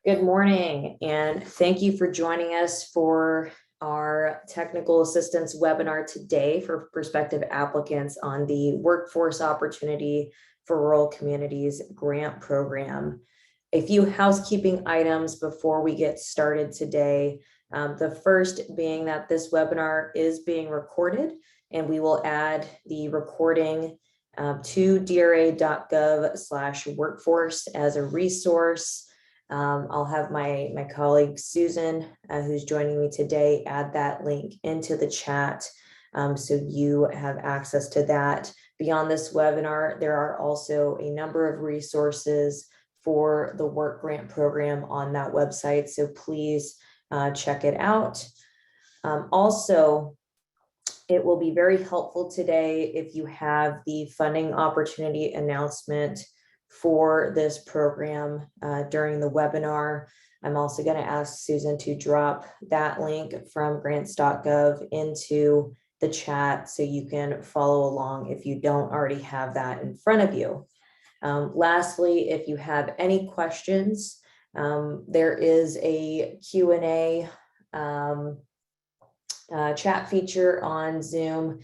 Good morning, and thank you for joining us for our technical assistance webinar today for prospective applicants on the Workforce Opportunity for Rural Communities grant program. A few housekeeping items before we get started today. The first being that this webinar is being recorded, and we will add the recording to dra.gov/workforce as a resource. I'll have my colleague Susan, who's joining me today, add that link into the chat so you have access to that. Beyond this webinar, there are also a number of resources for the WORC grant program on that website, so please check it out. Also, it will be very helpful today if you have the funding opportunity announcement for this program during the webinar. I'm also going to ask Susan to drop that link from grants.gov into the chat so you can follow along if you don't already have that in front of you. Lastly, if you have any questions, there is a Q&A chat feature on Zoom,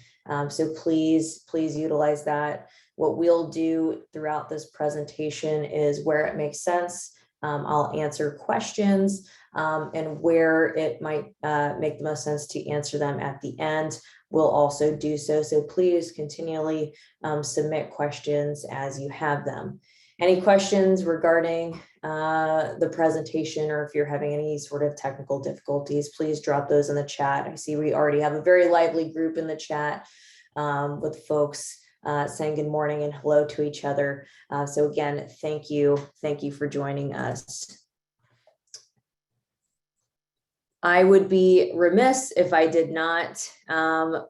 so please utilize that. What we'll do throughout this presentation is where it makes sense, I'll answer questions, and where it might make the most sense to answer them at the end, we'll also do so. So please continually submit questions as you have them. Any questions regarding the presentation, or if you're having any sort of technical difficulties, please drop those in the chat. I see we already have a very lively group in the chat with folks saying good morning and hello to each other. So again, thank you for joining us. I would be remiss if I did not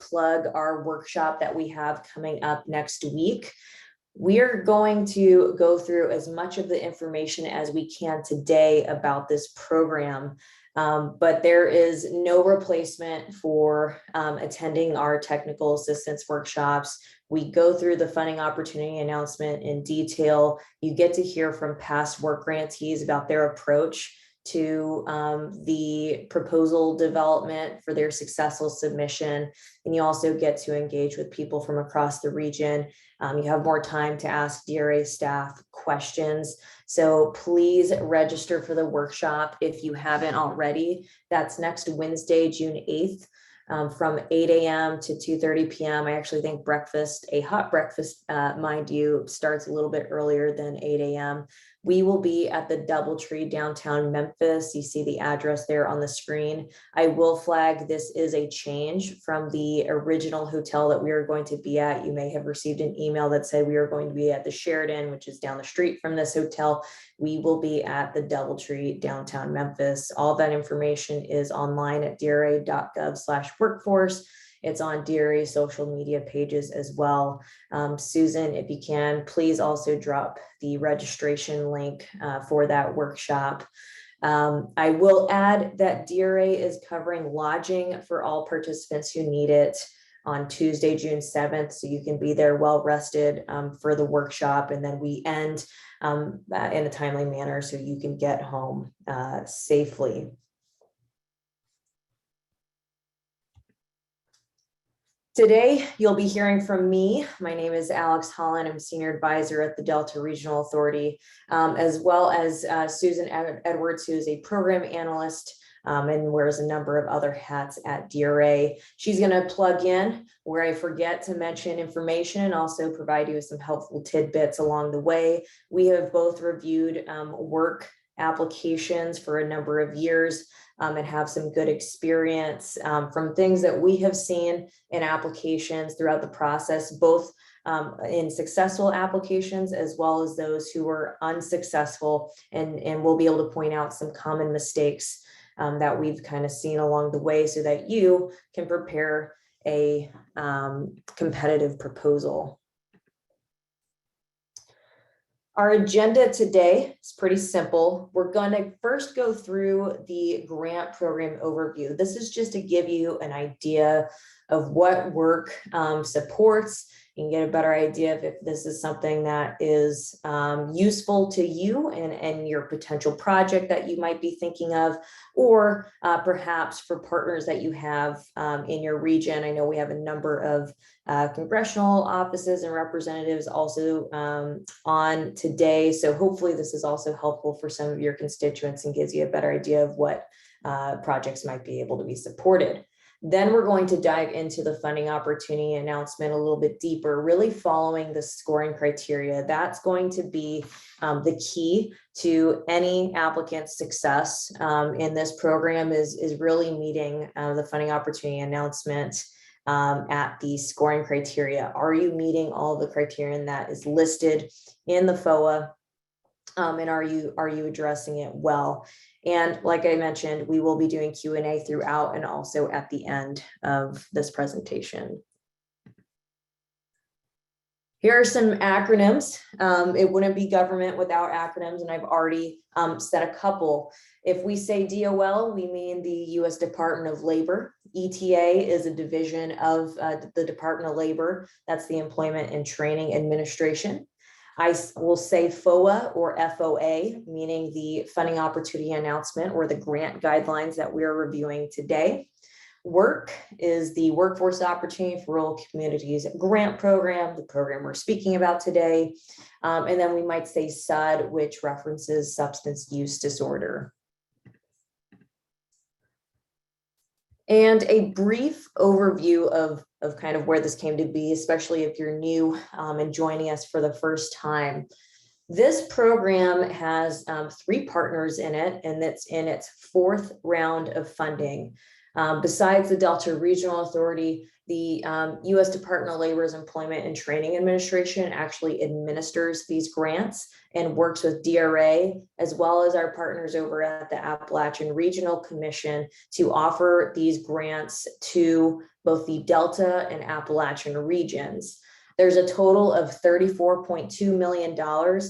plug our workshop that we have coming up next week. We are going to go through as much of the information as we can today about this program, but there is no replacement for attending our technical assistance workshops. We go through the funding opportunity announcement in detail. You get to hear from past work grantees about their approach to the proposal development for their successful submission. And you also get to engage with people from across the region. You have more time to ask DRA staff questions. So please register for the workshop if you haven't already. That's next Wednesday, June 8th. From 8 a.m. to 2:30 p.m. I actually think breakfast, a hot breakfast, mind you, starts a little bit earlier than 8 a.m. We will be at the DoubleTree downtown Memphis. You see the address there on the screen. I will flag this is a change from the original hotel that we are going to be at. You may have received an email that said we are going to be at the Sheridan, which is down the street from this hotel. We will be at the DoubleTree downtown Memphis. All that information is online at dra.gov/workforce. It's on DRA's social media pages as well. Susan, if you can, please also drop the registration link for that workshop. I will add that DRA is covering lodging for all participants who need it on Tuesday, June 7th, so you can be there well rested for the workshop, and then we end in a timely manner so you can get home safely. Today, you'll be hearing from me. My name is Alex Holland. I'm Senior Advisor at the Delta Regional Authority, as well as Susan Edwards, who is a Program Analyst and wears a number of other hats at DRA. She's going to plug in where I forget to mention information and also provide you with some helpful tidbits along the way. We have both reviewed work applications for a number of years and have some good experience from things that we have seen in applications throughout the process, both in successful applications as well as those who were unsuccessful, and we'll be able to point out some common mistakes that we've kind of seen along the way so that you can prepare a competitive proposal. Our agenda today is pretty simple. We're going to first go through the grant program overview. This is just to give you an idea of what WORC supports You can get a better idea of if this is something that is useful to you and your potential project that you might be thinking of, or perhaps for partners that you have in your region. I know we have a number of congressional offices and representatives also on today. So hopefully this is also helpful for some of your constituents and gives you a better idea of what projects might be able to be supported. Then we're going to dive into the funding opportunity announcement a little bit deeper, really following the scoring criteria. That's going to be the key to any applicant's success in this program is really meeting the funding opportunity announcement at the scoring criteria. Are you meeting all the criterion that is listed in the FOA? And are you addressing it well? And like I mentioned, we will be doing Q&A throughout and also at the end of this presentation. Here are some acronyms. It wouldn't be government without acronyms, and I've already said a couple. If we say DOL, we mean the U.S. Department of Labor. ETA is a division of the Department of Labor. That's the Employment and Training Administration. I will say FOA or FOA, meaning the funding opportunity announcement or the grant guidelines that we're reviewing today. WORC is the Workforce Opportunity for Rural Communities Grant Program, the program we're speaking about today. And then we might say SUD, which references substance use disorder. And a brief overview of kind of where this came to be, especially if you're new and joining us for the first time. This program has 3 partners in it, and it's in its 4th round of funding. Besides the Delta Regional Authority, the U.S. Department of Labor's Employment and Training Administration actually administers these grants and works with DRA, as well as our partners over at the Appalachian Regional Commission, to offer these grants to both the Delta and Appalachian regions. There's a total of $34.2 million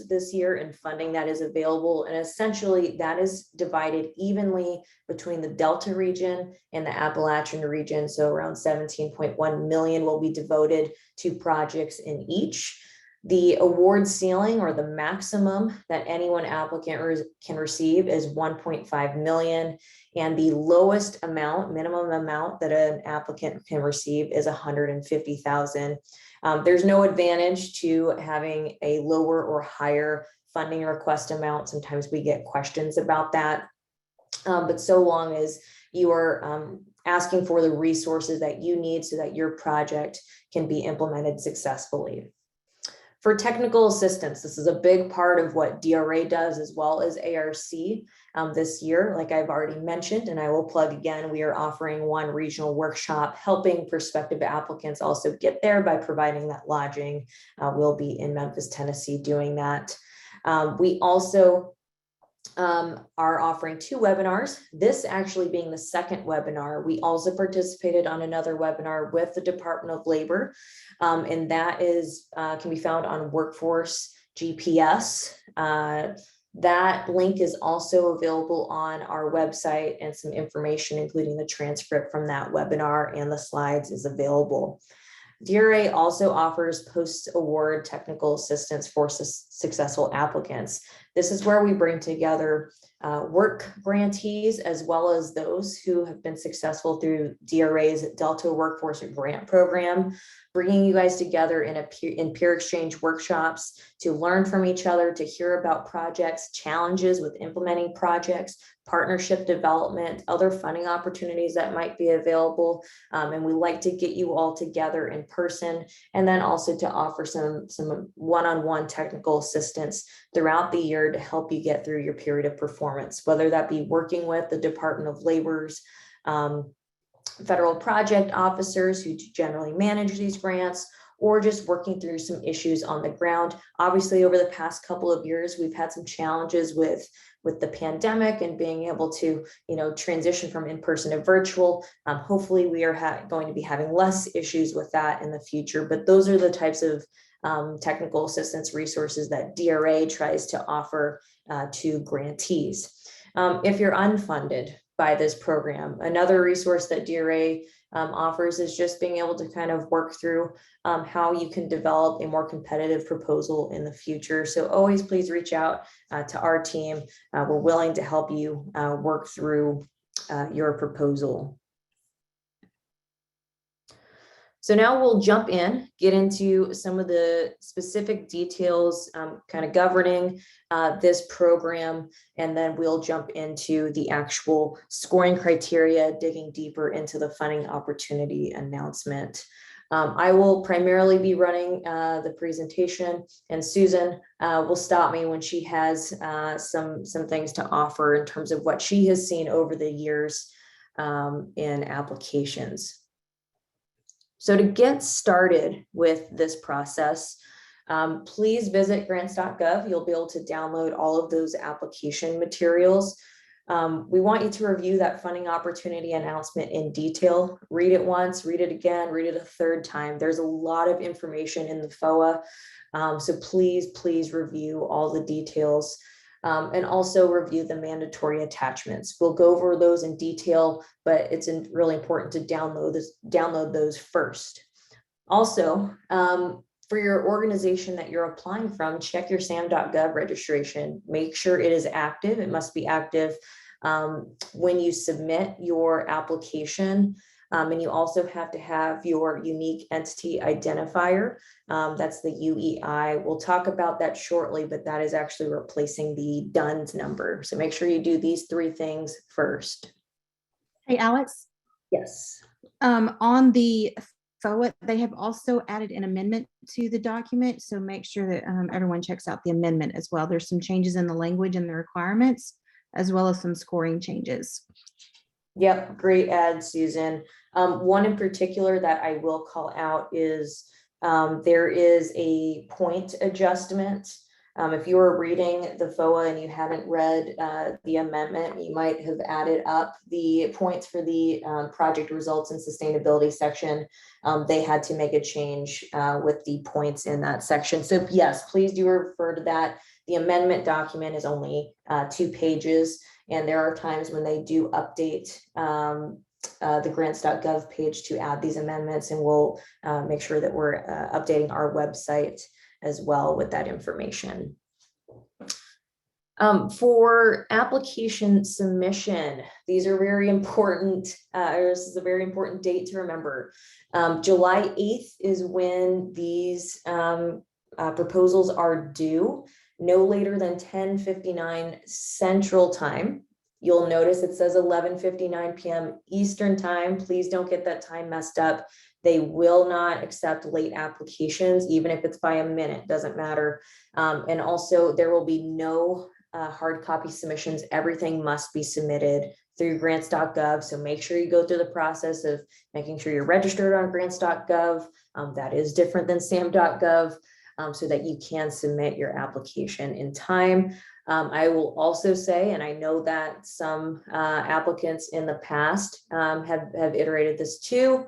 this year in funding that is available, and essentially that is divided evenly between the Delta region and the Appalachian region. So around 17.1 million will be devoted to projects in each. The award ceiling, or the maximum that any one applicant can receive, is 1.5 million, and the lowest amount, minimum amount that an applicant can receive is 150,000. There's no advantage to having a lower or higher funding request amount. Sometimes we get questions about that, but so long as you are asking for the resources that you need so that your project can be implemented successfully. For technical assistance, this is a big part of what DRA does, as well as ARC this year. Like I've already mentioned, and I will plug again, we are offering one regional workshop helping prospective applicants also get there by providing that lodging. We'll be in Memphis, Tennessee doing that. We also are offering 2 webinars, this actually being the 2nd webinar. We also participated on another webinar with the Department of Labor, and that is can be found on Workforce GPS. That link is also available on our website, and some information, including the transcript from that webinar and the slides, is available. DRA also offers post-award technical assistance for successful applicants. This is where we bring together work grantees, as well as those who have been successful through DRA's Delta Workforce Grant Program, bringing you guys together in peer exchange workshops to learn from each other, to hear about projects, challenges with implementing projects, partnership development, other funding opportunities that might be available. And we like to get you all together in person, and then also to offer some one-on-one technical assistance throughout the year to help you get through your period of performance, whether that be working with the Department of Labor's federal project officers who generally manage these grants, or just working through some issues on the ground. Obviously, over the past couple of years, we've had some challenges with the pandemic and being able to, transition from in-person to virtual. Hopefully, we are going to be having less issues with that in the future, but those are the types of technical assistance resources that DRA tries to offer to grantees. If you're unfunded by this program, another resource that DRA offers is just being able to kind of work through how you can develop a more competitive proposal in the future. So always please reach out to our team. We're willing to help you work through your proposal. So now we'll jump in, get into some of the specific details kind of governing this program, and then we'll jump into the actual scoring criteria, digging deeper into the funding opportunity announcement. I will primarily be running the presentation, and Susan will stop me when she has some things to offer in terms of what she has seen over the years in applications. So to get started with this process, please visit grants.gov. You'll be able to download all of those application materials. We want you to review that funding opportunity announcement in detail. Read it once, read it again, read it a third time. There's a lot of information in the FOA. So please review all the details. And also review the mandatory attachments. We'll go over those in detail, but it's really important to download those first. Also, for your organization that you're applying from, check your sam.gov registration. Make sure it is active. It must be active when you submit your application. And you also have to have your unique entity identifier. That's the UEI. We'll talk about that shortly, but that is actually replacing the DUNS number. So make sure you do these 3 things first. Hey, Alex. Yes. On the FOA, they have also added an amendment to the document. So make sure that everyone checks out the amendment as well. There's some changes in the language and the requirements, as well as some scoring changes. Yep, great add, Susan. One in particular that I will call out is there is a point adjustment. If you were reading the FOA and you haven't read the amendment, you might have added up the points for the project results and sustainability section. They had to make a change with the points in that section. So yes, please do refer to that. The amendment document is only 2 pages. And there are times when they do update the grants.gov page to add these amendments, and we'll make sure that we're updating our website as well with that information. For application submission, these are very important. This is a very important date to remember. July 8th is when these proposals are due. No later than 10:59 Central Time. You'll notice it says 11:59 p.m. Eastern Time. Please don't get that time messed up. They will not accept late applications, even if it's by a minute, doesn't matter. And also there will be no hard copy submissions. Everything must be submitted through grants.gov. So make sure you go through the process of making sure you're registered on grants.gov. That is different than sam.gov. So that you can submit your application in time. I will also say, and I know that some applicants in the past have iterated this too,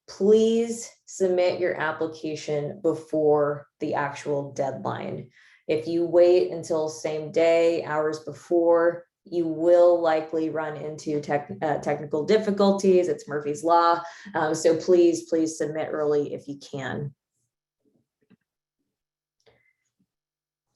please submit your application before the actual deadline. If you wait until same day, hours before, you will likely run into technical difficulties. It's Murphy's Law. So please submit early if you can.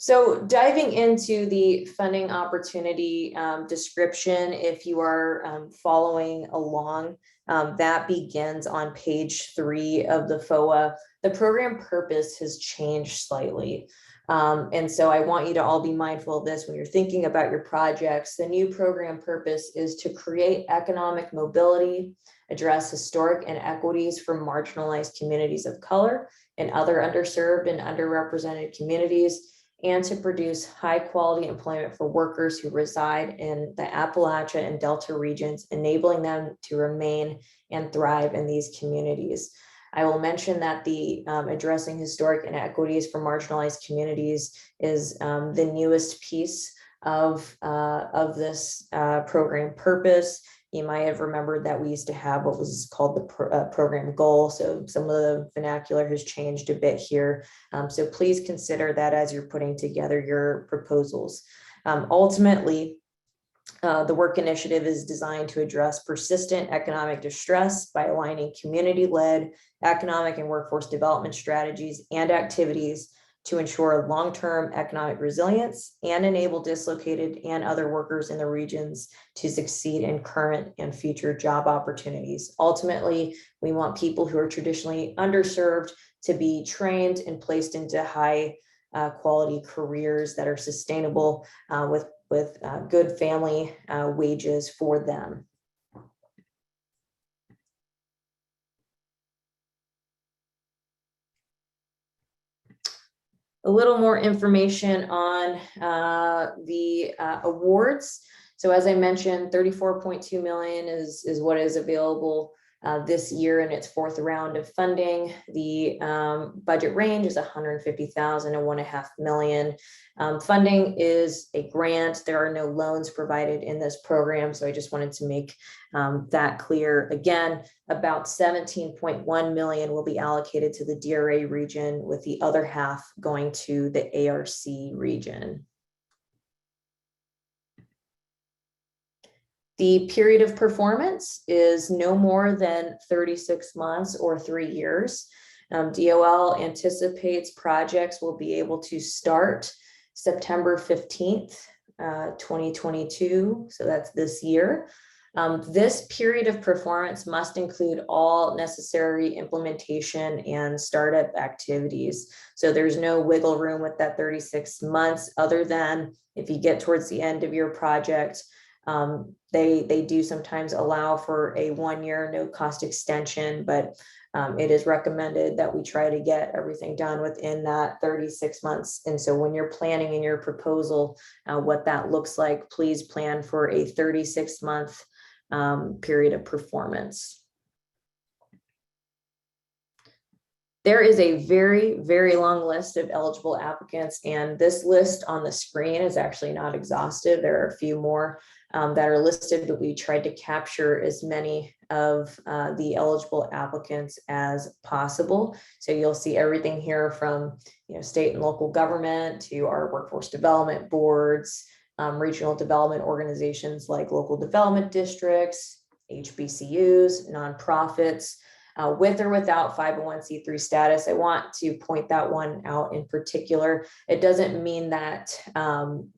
So diving into the funding opportunity description, if you are following along, that begins on page 3 of the FOA. The program purpose has changed slightly. And so I want you to all be mindful of this when you're thinking about your projects. The new program purpose is to create economic mobility, address historic inequities for marginalized communities of color and other underserved and underrepresented communities, and to produce high quality employment for workers who reside in the Appalachia and Delta regions, enabling them to remain and thrive in these communities. I will mention that the addressing historic inequities for marginalized communities is the newest piece of this program purpose. You might have remembered that we used to have what was called the program goal. So some of the vernacular has changed a bit here. So please consider that as you're putting together your proposals. Ultimately, The WORC Initiative is designed to address persistent economic distress by aligning community-led economic and workforce development strategies and activities to ensure long-term economic resilience and enable dislocated and other workers in the regions to succeed in current and future job opportunities. Ultimately, we want people who are traditionally underserved to be trained and placed into high quality careers that are sustainable with good family wages for them. A little more information on the awards. So as I mentioned, 34.2 million is what is available this year in its fourth round of funding. The budget range is 150,000 to $1.5 million. Funding is a grant. There are no loans provided in this program. So I just wanted to make that clear. Again, about 17.1 million will be allocated to the DRA region, with the other half going to the ARC region. The period of performance is no more than 36 months or 3 years. DOL anticipates projects will be able to start September 15th, 2022. So that's this year. This period of performance must include all necessary implementation and startup activities. So there's no wiggle room with that 36 months, other than if you get towards the end of your project. They do sometimes allow for a 1-year no cost extension, but it is recommended that we try to get everything done within that 36 months. And so when you're planning in your proposal, what that looks like, please plan for a 36-month period of performance. There is a very, very long list of eligible applicants, and this list on the screen is actually not exhaustive. There are a few more that are listed, but we tried to capture as many of the eligible applicants as possible. So you'll see everything here from state and local government to our workforce development boards, regional development organizations like local development districts, HBCUs, nonprofits, with or without 501c3 status. I want to point that one out in particular. It doesn't mean that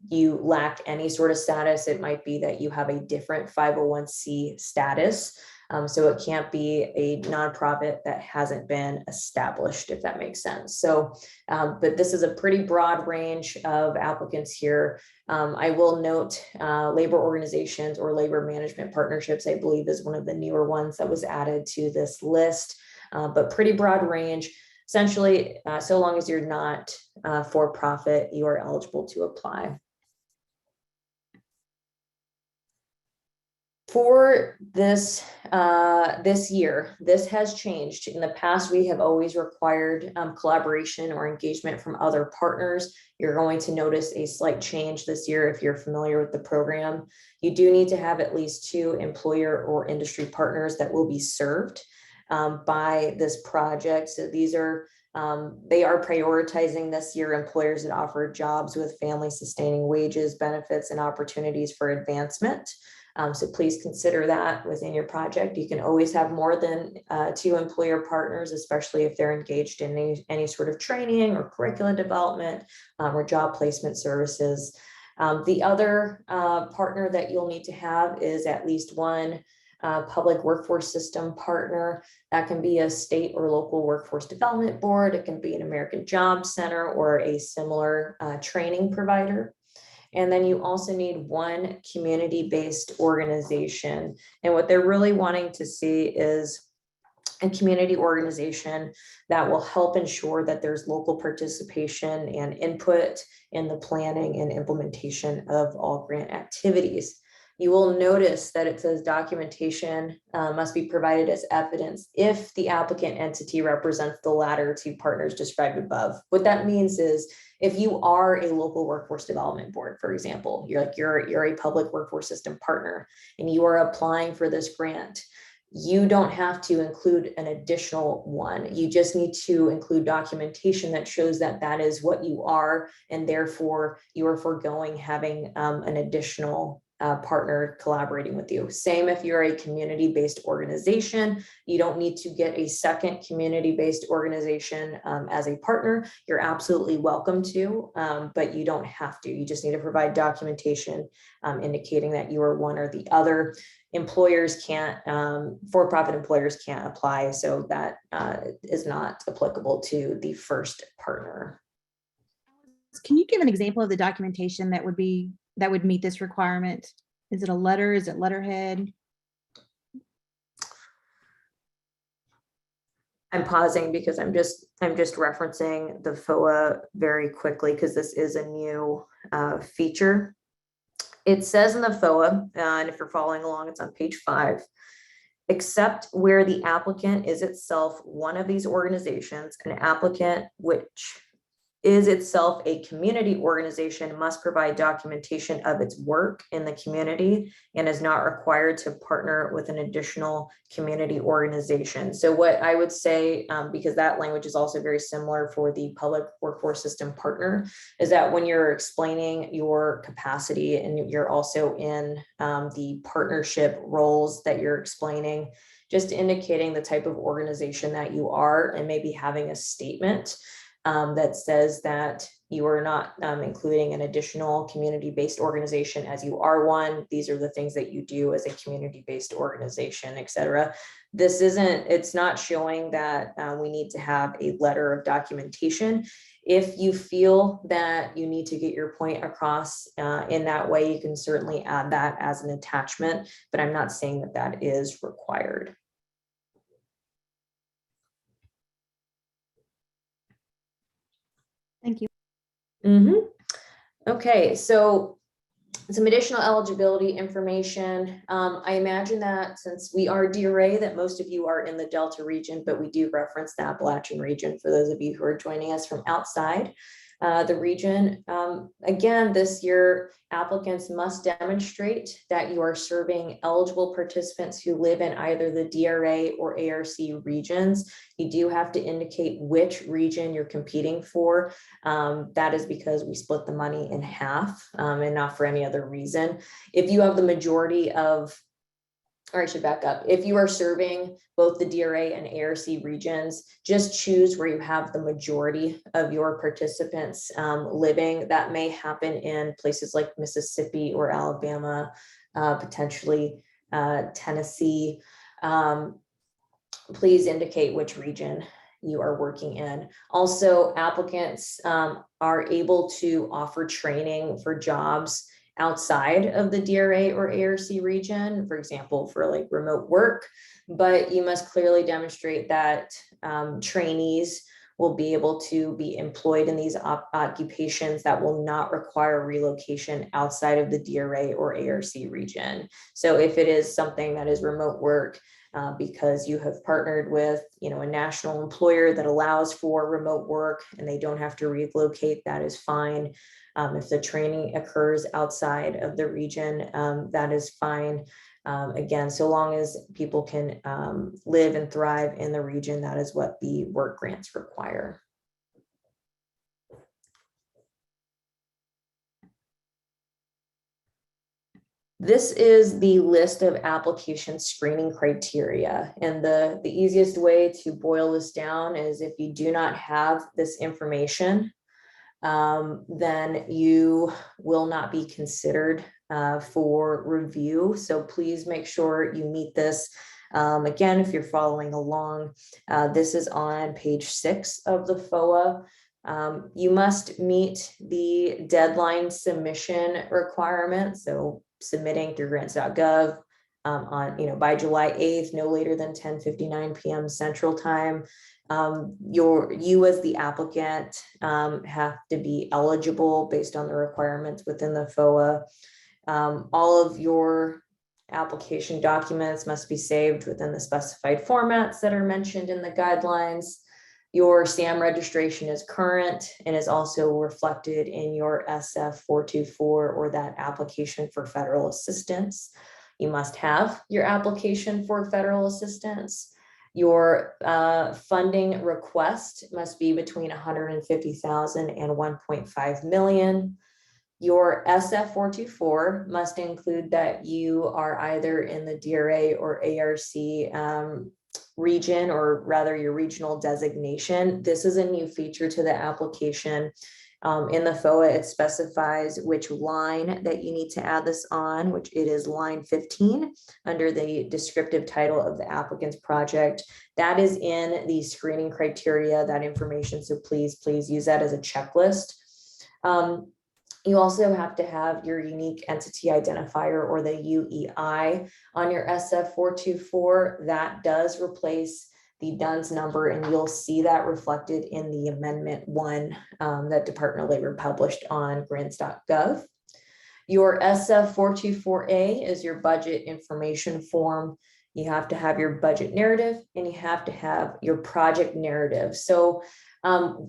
you lack any sort of status. It might be that you have a different 501c status. So it can't be a nonprofit that hasn't been established, if that makes sense. So, but this is a pretty broad range of applicants here. I will note labor organizations or labor management partnerships, I believe, is one of the newer ones that was added to this list, but pretty broad range. Essentially, so long as you're not for profit, you are eligible to apply. For this this year, this has changed. In the past, we have always required collaboration or engagement from other partners. You're going to notice a slight change this year if you're familiar with the program. You do need to have at least 2 employer or industry partners that will be served by this project. So these are they are prioritizing this year employers that offer jobs with family sustaining wages, benefits, and opportunities for advancement. So please consider that within your project. You can always have more than 2 employer partners, especially if they're engaged in any sort of training or curriculum development or job placement services. The other partner that you'll need to have is at least 1 public workforce system partner. That can be a state or local workforce development board. It can be an American Job Center or a similar training provider. And then you also need 1 community-based organization. And what they're really wanting to see is a community organization that will help ensure that there's local participation and input in the planning and implementation of all grant activities. You will notice that it says documentation must be provided as evidence if the applicant entity represents the latter 2 partners described above. What that means is if you are a local workforce development board, for example, you're a public workforce system partner and you are applying for this grant, you don't have to include an additional one. You just need to include documentation that shows that that is what you are, and therefore you are foregoing having an additional partner collaborating with you. Same if you're a community-based organization, you don't need to get a second community-based organization as a partner. You're absolutely welcome to, but you don't have to. You just need to provide documentation indicating that you are one or the other. Employers can't, for-profit employers can't apply, so that is not applicable to the first partner. Can you give an example of the documentation that would meet this requirement? Is it a letter? Is it letterhead? I'm pausing because I'm just referencing the FOA very quickly because this is a new feature. It says in the FOA, and if you're following along, it's on page 5, except where the applicant is itself one of these organizations, an applicant which is itself a community organization must provide documentation of its work in the community and is not required to partner with an additional community organization. So what I would say, because that language is also very similar for the public workforce system partner, is that when you're explaining your capacity and you're also in the partnership roles that you're explaining, just indicating the type of organization that you are and maybe having a statement that says that you are not including an additional community-based organization as you are one. These are the things that you do as a community-based organization, et cetera. It's not showing that we need to have a letter of documentation. If you feel that you need to get your point across in that way, you can certainly add that as an attachment, but I'm not saying that that is required. Thank you. Okay, so some additional eligibility information. I imagine that since we are DRA, that most of you are in the Delta region, but we do reference the Appalachian region for those of you who are joining us from outside the region. Again, this year, applicants must demonstrate that you are serving eligible participants who live in either the DRA or ARC regions. You do have to indicate which region you're competing for. That is because we split the money in half and not for any other reason. If you have the majority of, or I should back up. If you are serving both the DRA and ARC regions, just choose where you have the majority of your participants living. That may happen in places like Mississippi or Alabama, potentially Tennessee. Please indicate which region you are working in. Also, applicants are able to offer training for jobs outside of the DRA or ARC region, for example, for like remote work, but you must clearly demonstrate that trainees will be able to be employed in these occupations that will not require relocation outside of the DRA or ARC region. So if it is something that is remote work, because you have partnered with, a national employer that allows for remote work and they don't have to relocate, that is fine. If the training occurs outside of the region, that is fine. Again, so long as people can live and thrive in the region, that is what the work grants require. This is the list of application screening criteria. And the easiest way to boil this down is if you do not have this information, then you will not be considered for review. So please make sure you meet this. Again, if you're following along, this is on page 6 of the FOA. You must meet the deadline submission requirement. So submitting through grants.gov on, by July 8th, no later than 10:59 p.m. Central Time. You as the applicant have to be eligible based on the requirements within the FOA. All of your application documents must be saved within the specified formats that are mentioned in the guidelines. Your SAM registration is current and is also reflected in your SF 424 or that application for federal assistance. You must have your application for federal assistance. Your funding request must be between $150,000 and $1.5 million. Your SF 424 must include that you are either in the DRA or ARC region, or rather your regional designation. This is a new feature to the application. In the FOA, it specifies which line that you need to add this on, which it is line 15 under the descriptive title of the applicant's project. That is in the screening criteria, that information. So please use that as a checklist. You also have to have your unique entity identifier, or the UEI, on your SF 424. That does replace the DUNS number, and you'll see that reflected in the Amendment 1 that Department of Labor published on grants.gov. Your SF 424A is your budget information form. You have to have your budget narrative, and you have to have your project narrative. So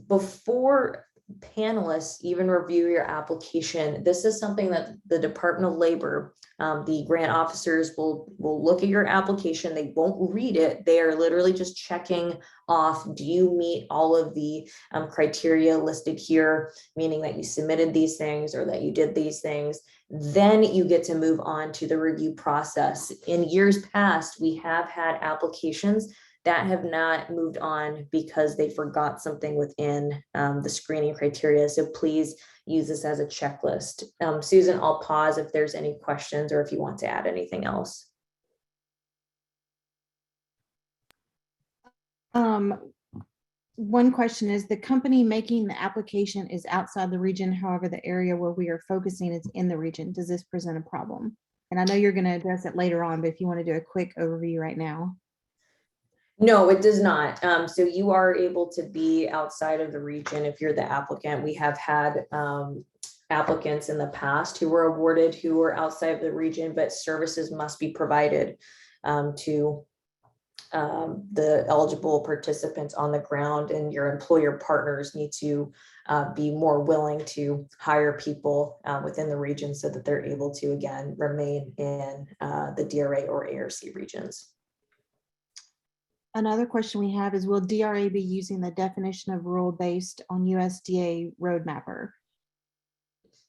before panelists even review your application, this is something that the Department of Labor, the grant officers will look at your application. They won't read it. They are literally just checking off, do you meet all of the criteria listed here, meaning that you submitted these things or that you did these things. Then you get to move on to the review process. In years past, we have had applications that have not moved on because they forgot something within the screening criteria. So please use this as a checklist. Susan, I'll pause if there's any questions or if you want to add anything else. One question is, the company making the application is outside the region. However, the area where we are focusing is in the region. Does this present a problem? And I know you're going to address it later on, but if you want to do a quick overview right now. No, it does not. So you are able to be outside of the region if you're the applicant. We have had applicants in the past who were awarded who were outside of the region, but services must be provided to the eligible participants on the ground, and your employer partners need to be more willing to hire people within the region so that they're able to, again, remain in the DRA or ARC regions. Another question we have is, will DRA be using the definition of rural based on USDA road mapper?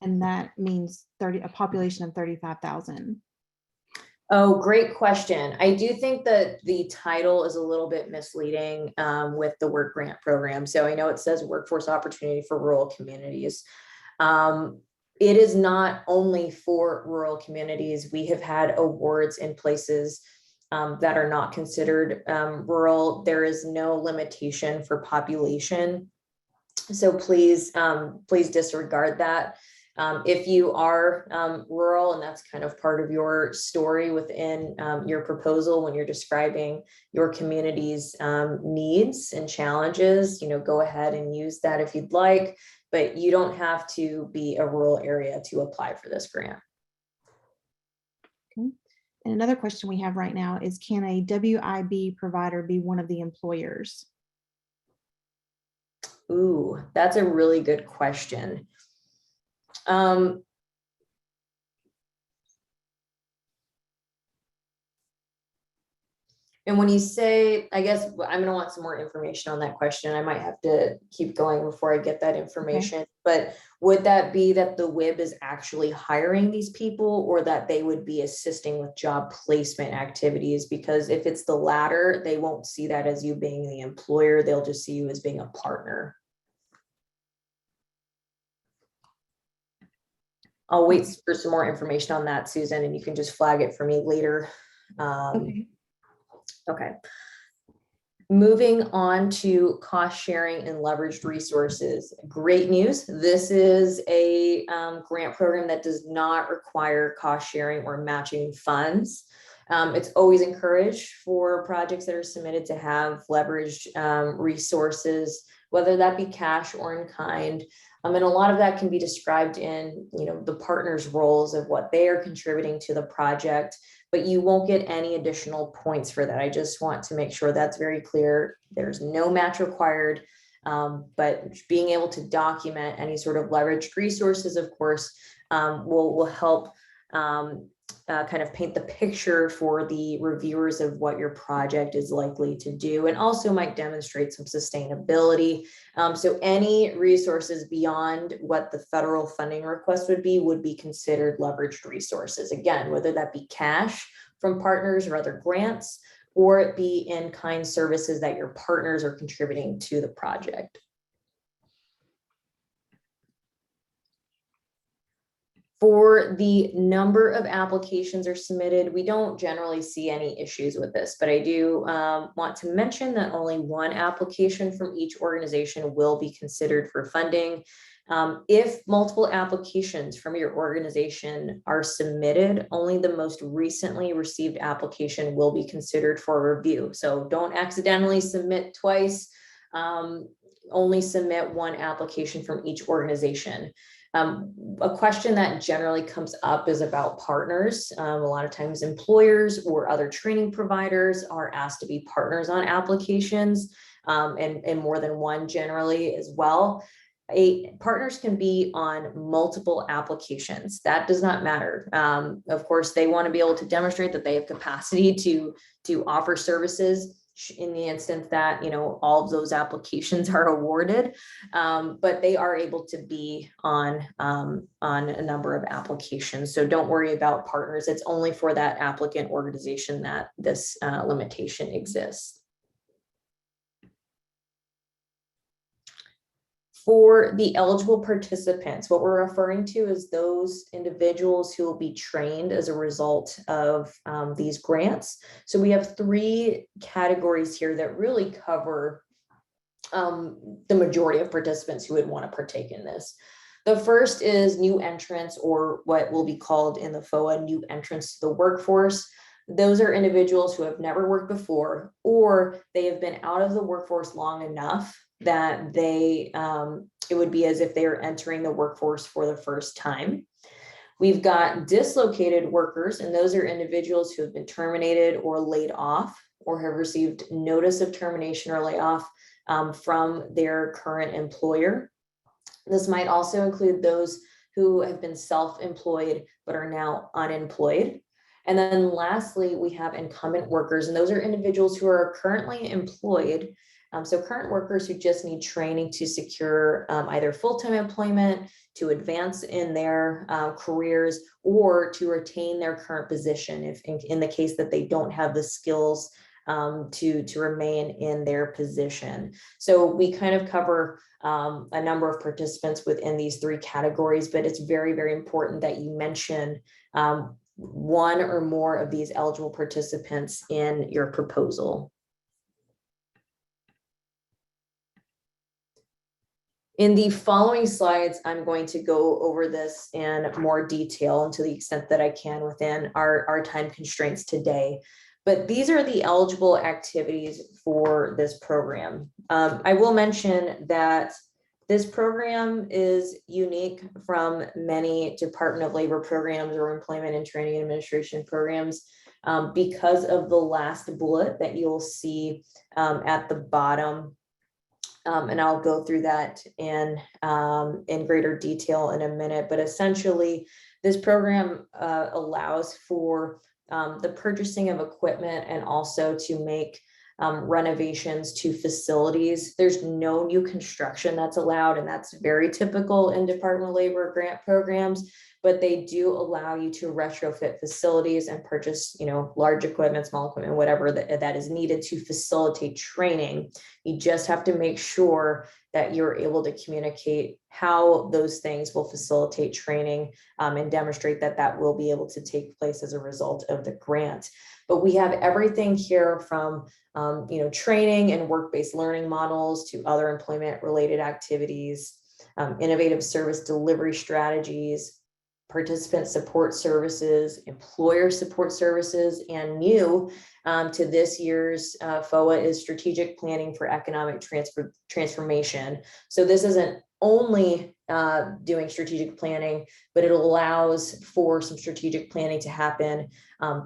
And that means a population of 35,000. Oh, great question. I do think that the title is a little bit misleading with the WORC grant program. So I know it says workforce opportunity for rural communities. It is not only for rural communities. We have had awards in places that are not considered rural. There is no limitation for population. So please disregard that. If you are rural and that's kind of part of your story within your proposal when you're describing your community's needs and challenges, go ahead and use that if you'd like, but you don't have to be a rural area to apply for this grant. Okay. And another question we have right now is, can a WIB provider be one of the employers? Ooh, that's a really good question. And when you say, I guess I'm going to want some more information on that question. I might have to keep going before I get that information. Okay. But would that be that the WIB is actually hiring these people, or that they would be assisting with job placement activities? Because if it's the latter, they won't see that as you being the employer. They'll just see you as being a partner. I'll wait for some more information on that, Susan, and you can just flag it for me later. Okay. Moving on to cost sharing and leveraged resources. Great news. This is a grant program that does not require cost sharing or matching funds. It's always encouraged for projects that are submitted to have leveraged resources, whether that be cash or in kind. And a lot of that can be described in, the partners' roles of what they are contributing to the project, but you won't get any additional points for that. I just want to make sure that's very clear. There's no match required, but being able to document any sort of leveraged resources, of course, will help kind of paint the picture for the reviewers of what your project is likely to do, and also might demonstrate some sustainability. So any resources beyond what the federal funding request would be considered leveraged resources. Again, whether that be cash from partners or other grants, or it be in-kind services that your partners are contributing to the project. For the number of applications are submitted, we don't generally see any issues with this, but I do want to mention that only one application from each organization will be considered for funding. If multiple applications from your organization are submitted, only the most recently received application will be considered for review. So don't accidentally submit twice. Only submit one application from each organization. A question that generally comes up is about partners. A lot of times employers or other training providers are asked to be partners on applications, and more than one generally as well. Partners can be on multiple applications. That does not matter. Of course, they want to be able to demonstrate that they have capacity to offer services in the instance that, you know, all of those applications are awarded, but they are able to be on a number of applications. So don't worry about partners. It's only for that applicant organization that this limitation exists. For the eligible participants, what we're referring to is those individuals who will be trained as a result of these grants. So we have three categories here that really cover the majority of participants who would want to partake in this. The first is new entrants, or what will be called in the FOA new entrants to the workforce. Those are individuals who have never worked before, or they have been out of the workforce long enough that they it would be as if they are entering the workforce for the first time. We've got dislocated workers, and those are individuals who have been terminated or laid off, or have received notice of termination or layoff from their current employer. This might also include those who have been self-employed but are now unemployed. And then lastly, we have incumbent workers, and those are individuals who are currently employed. So current workers who just need training to secure either full-time employment, to advance in their careers, or to retain their current position if in the case that they don't have the skills to remain in their position. So we kind of cover a number of participants within these three categories, but it's very, very important that you mention one or more of these eligible participants in your proposal. In the following slides, I'm going to go over this in more detail and to the extent that I can within our time constraints today. But these are the eligible activities for this program. I will mention that this program is unique from many Department of Labor programs or Employment and Training Administration programs because of the last bullet that you'll see at the bottom. And I'll go through that in greater detail in a minute. But essentially, this program allows for the purchasing of equipment and also to make renovations to facilities. There's no new construction that's allowed, and that's very typical in Department of Labor grant programs, but they do allow you to retrofit facilities and purchase, you know, large equipment, small equipment, whatever that is needed to facilitate training. You just have to make sure that you're able to communicate how those things will facilitate training and demonstrate that that will be able to take place as a result of the grant. But we have everything here from training and work-based learning models to other employment-related activities, innovative service delivery strategies, participant support services, employer support services, and new to this year's FOA is strategic planning for economic transformation. So this isn't only doing strategic planning, but it allows for some strategic planning to happen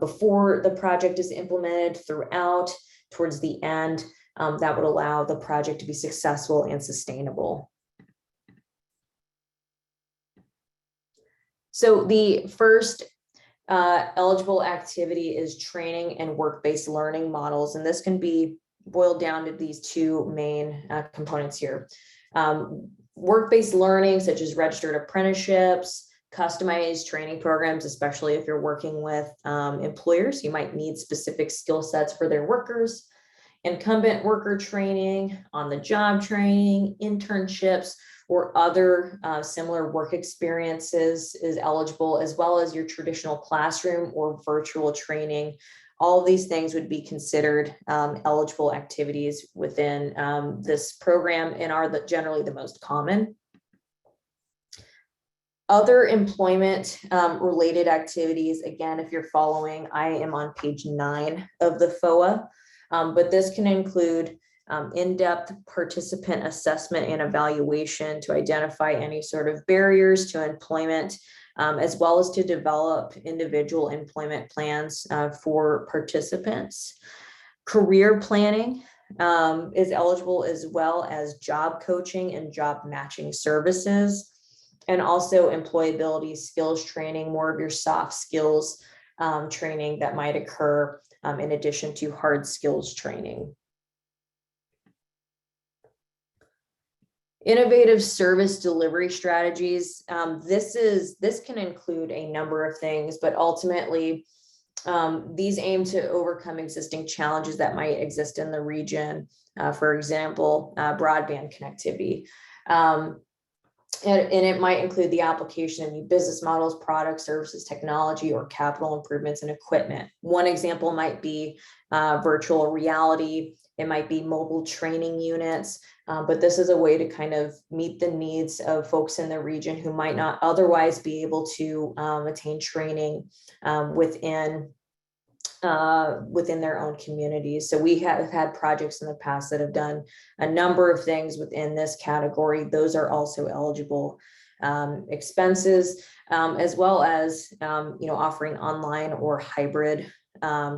before the project is implemented, throughout, towards the end, that would allow the project to be successful and sustainable. So the first Eligible activity is training and work-based learning models, and this can be boiled down to these two main components here. Work-based learning, such as registered apprenticeships, customized training programs, especially if you're working with employers, you might need specific skill sets for their workers. Incumbent worker training, on-the-job training, internships, or other similar work experiences is eligible, as well as your traditional classroom or virtual training. All of these things would be considered eligible activities within this program and are generally the most common. Other employment related activities, again, if you're following, I am on page 9 of the FOA, but this can include in-depth participant assessment and evaluation to identify any sort of barriers to employment, as well as to develop individual employment plans for participants. Career planning is eligible, as well as job coaching and job matching services, and also employability skills training, more of your soft skills training that might occur in addition to hard skills training. Innovative service delivery strategies. This can include a number of things, but ultimately these aim to overcome existing challenges that might exist in the region. For example, broadband connectivity. And it might include the application of new business models, products, services, technology, or capital improvements and equipment. One example might be virtual reality. It might be mobile training units, but this is a way to kind of meet the needs of folks in the region who might not otherwise be able to attain training within their own communities. So we have had projects in the past that have done a number of things within this category. Those are also eligible. Expenses, as well as offering online or hybrid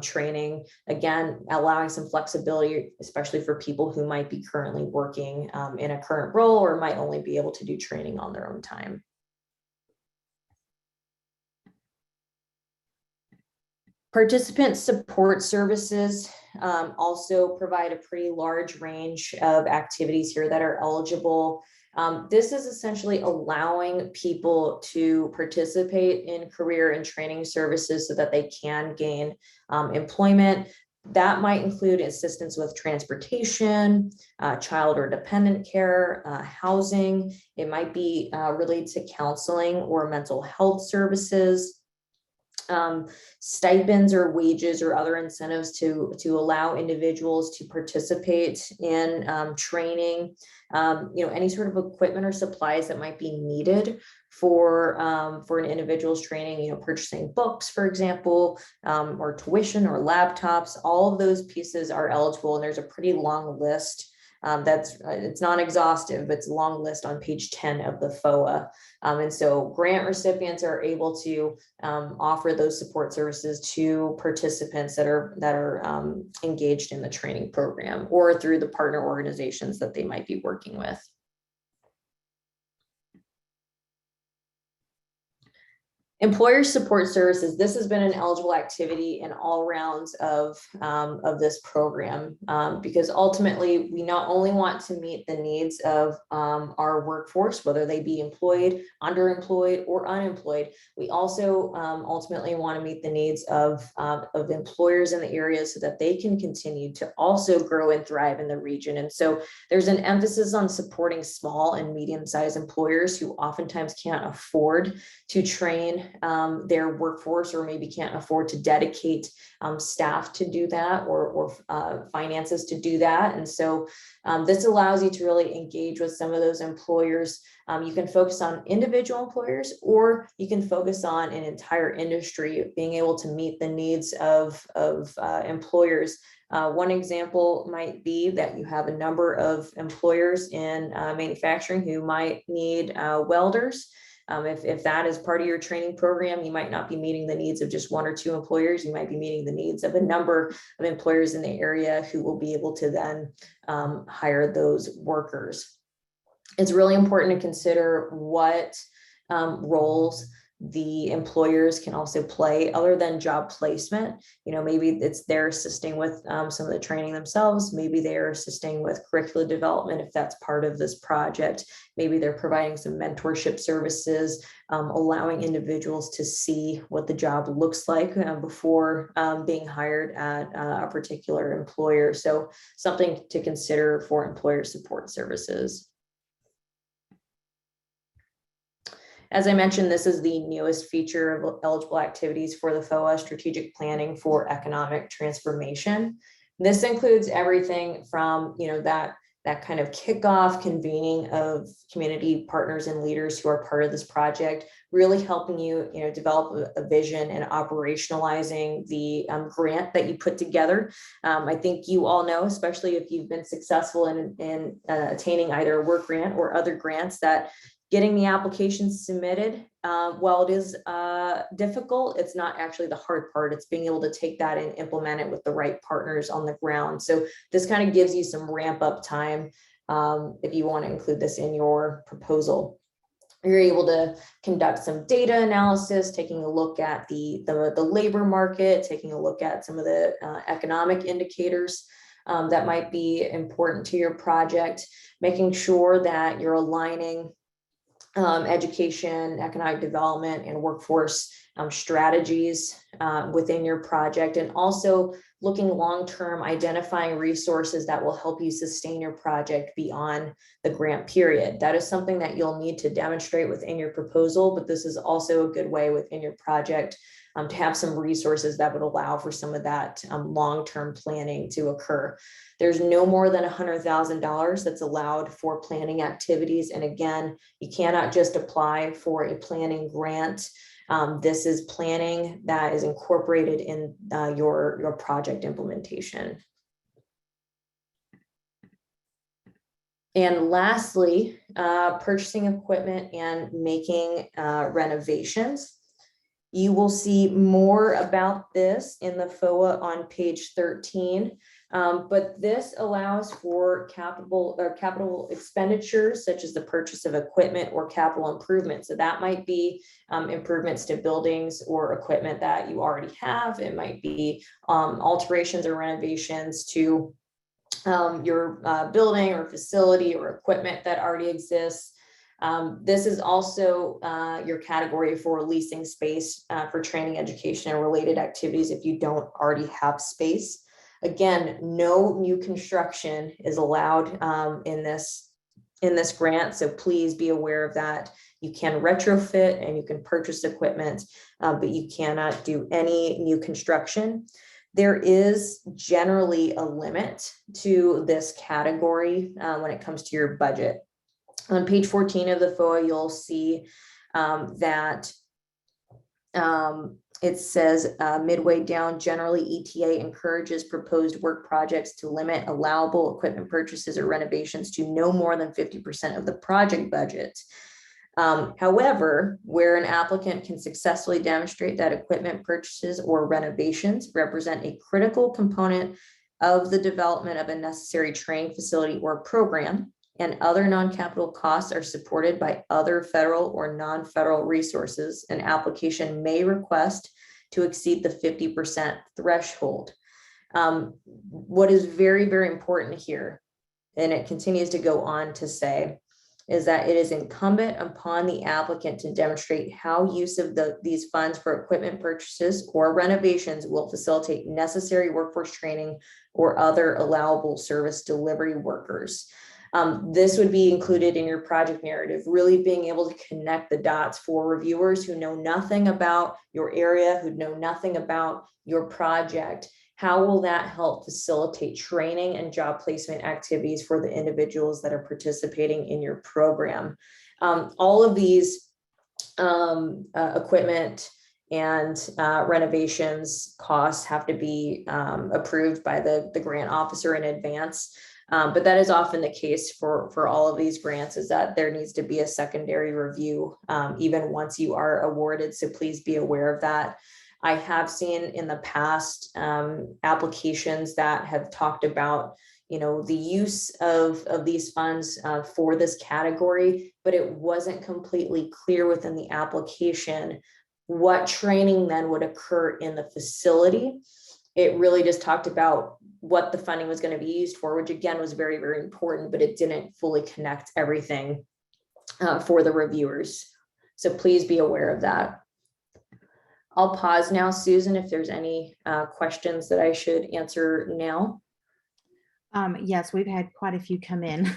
training, again, allowing some flexibility, especially for people who might be currently working in a current role or might only be able to do training on their own time. Participant support services also provide a pretty large range of activities here that are eligible. This is essentially allowing people to participate in career and training services so that they can gain employment. That might include assistance with transportation, child or dependent care, housing. It might be related to counseling or mental health services. Stipends or wages or other incentives to allow individuals to participate in training, any sort of equipment or supplies that might be needed for an individual's training, purchasing books, for example, or tuition or laptops. All of those pieces are eligible, and there's a pretty long list. It's not exhaustive, but it's a long list on page 10 of the FOA. And so grant recipients are able to offer those support services to participants that are engaged in the training program or through the partner organizations that they might be working with. Employer support services, this has been an eligible activity in all rounds of this program, because ultimately we not only want to meet the needs of our workforce, whether they be employed, underemployed, or unemployed, we also ultimately want to meet the needs of employers in the area so that they can continue to also grow and thrive in the region. And so there's an emphasis on supporting small and medium-sized employers who oftentimes can't afford to train their workforce, or maybe can't afford to dedicate staff to do that, or finances to do that. And so this allows you to really engage with some of those employers. You can focus on individual employers, or you can focus on an entire industry, being able to meet the needs of employers. One example might be that you have a number of employers in manufacturing who might need welders. If that is part of your training program, you might not be meeting the needs of just one or two employers. You might be meeting the needs of a number of employers in the area who will be able to then hire those workers. It's really important to consider what roles the employers can also play other than job placement. Maybe it's they're assisting with some of the training themselves. Maybe they're assisting with curricular development if that's part of this project. Maybe they're providing some mentorship services, allowing individuals to see what the job looks like before being hired at a particular employer. So something to consider for employer support services. As I mentioned, this is the newest feature of eligible activities for the FOA, strategic planning for economic transformation. This includes everything from, that kind of kickoff convening of community partners and leaders who are part of this project, really helping you, develop a vision and operationalizing the grant that you put together. I think you all know, especially if you've been successful in attaining either a work grant or other grants, that getting the applications submitted, while it is difficult, it's not actually the hard part. It's being able to take that and implement it with the right partners on the ground. So this kind of gives you some ramp up time if you want to include this in your proposal. You're able to conduct some data analysis, taking a look at the labor market, taking a look at some of the economic indicators that might be important to your project, making sure that you're aligning education, economic development, and workforce strategies within your project, and also looking long-term, identifying resources that will help you sustain your project beyond the grant period. That is something that you'll need to demonstrate within your proposal, but this is also a good way within your project to have some resources that would allow for some of that long-term planning to occur. There's no more than $100,000 that's allowed for planning activities. And again, you cannot just apply for a planning grant. This is planning that is incorporated in your project implementation. And lastly, purchasing equipment and making renovations. You will see more about this in the FOA on page 13, but this allows for capital expenditures such as the purchase of equipment or capital improvements. So that might be improvements to buildings or equipment that you already have. It might be alterations or renovations to your building or facility or equipment that already exists. This is also your category for leasing space for training, education, and related activities if you don't already have space. Again, no new construction is allowed in this grant, so please be aware of that. You can retrofit and you can purchase equipment, but you cannot do any new construction. There is generally a limit to this category when it comes to your budget. On page 14 of the FOA, you'll see that it says midway down, generally ETA encourages proposed work projects to limit allowable equipment purchases or renovations to no more than 50% of the project budget. However, where an applicant can successfully demonstrate that equipment purchases or renovations represent a critical component of the development of a necessary training facility or program, and other non-capital costs are supported by other federal or non-federal resources, an application may request to exceed the 50% threshold. What is very, very important here, and it continues to go on to say, is that it is incumbent upon the applicant to demonstrate how use of these funds for equipment purchases or renovations will facilitate necessary workforce training or other allowable service delivery workers. This would be included in your project narrative, really being able to connect the dots for reviewers who know nothing about your area, who know nothing about your project. How will that help facilitate training and job placement activities for the individuals that are participating in your program? All of these equipment and renovations costs have to be approved by the grant officer in advance. But that is often the case for all of these grants, is that there needs to be a secondary review even once you are awarded. So please be aware of that. I have seen in the past applications that have talked about, the use of these funds for this category, but it wasn't completely clear within the application what training then would occur in the facility. It really just talked about what the funding was going to be used for, which again was very, very important, but it didn't fully connect everything for the reviewers. So please be aware of that. I'll pause now, Susan, if there's any questions that I should answer now. Yes, we've had quite a few come in.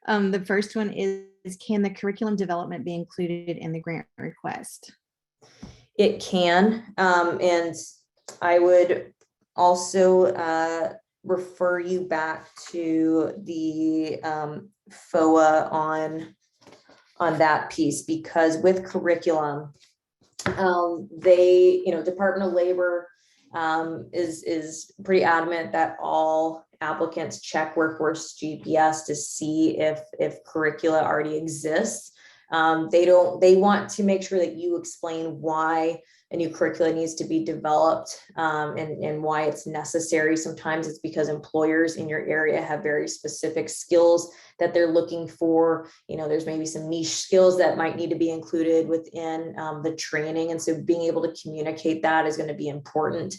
The first one is, can the curriculum development be included in the grant request? It can, and I would also refer you back to the FOA on that piece, because with curriculum, Department of Labor is pretty adamant that all applicants check workforce GPS to see if curricula already exists. They want to make sure that you explain why a new curricula needs to be developed, and why it's necessary. Sometimes it's because employers in your area have very specific skills that they're looking for. There's maybe some niche skills that might need to be included within the training. And so being able to communicate that is going to be important,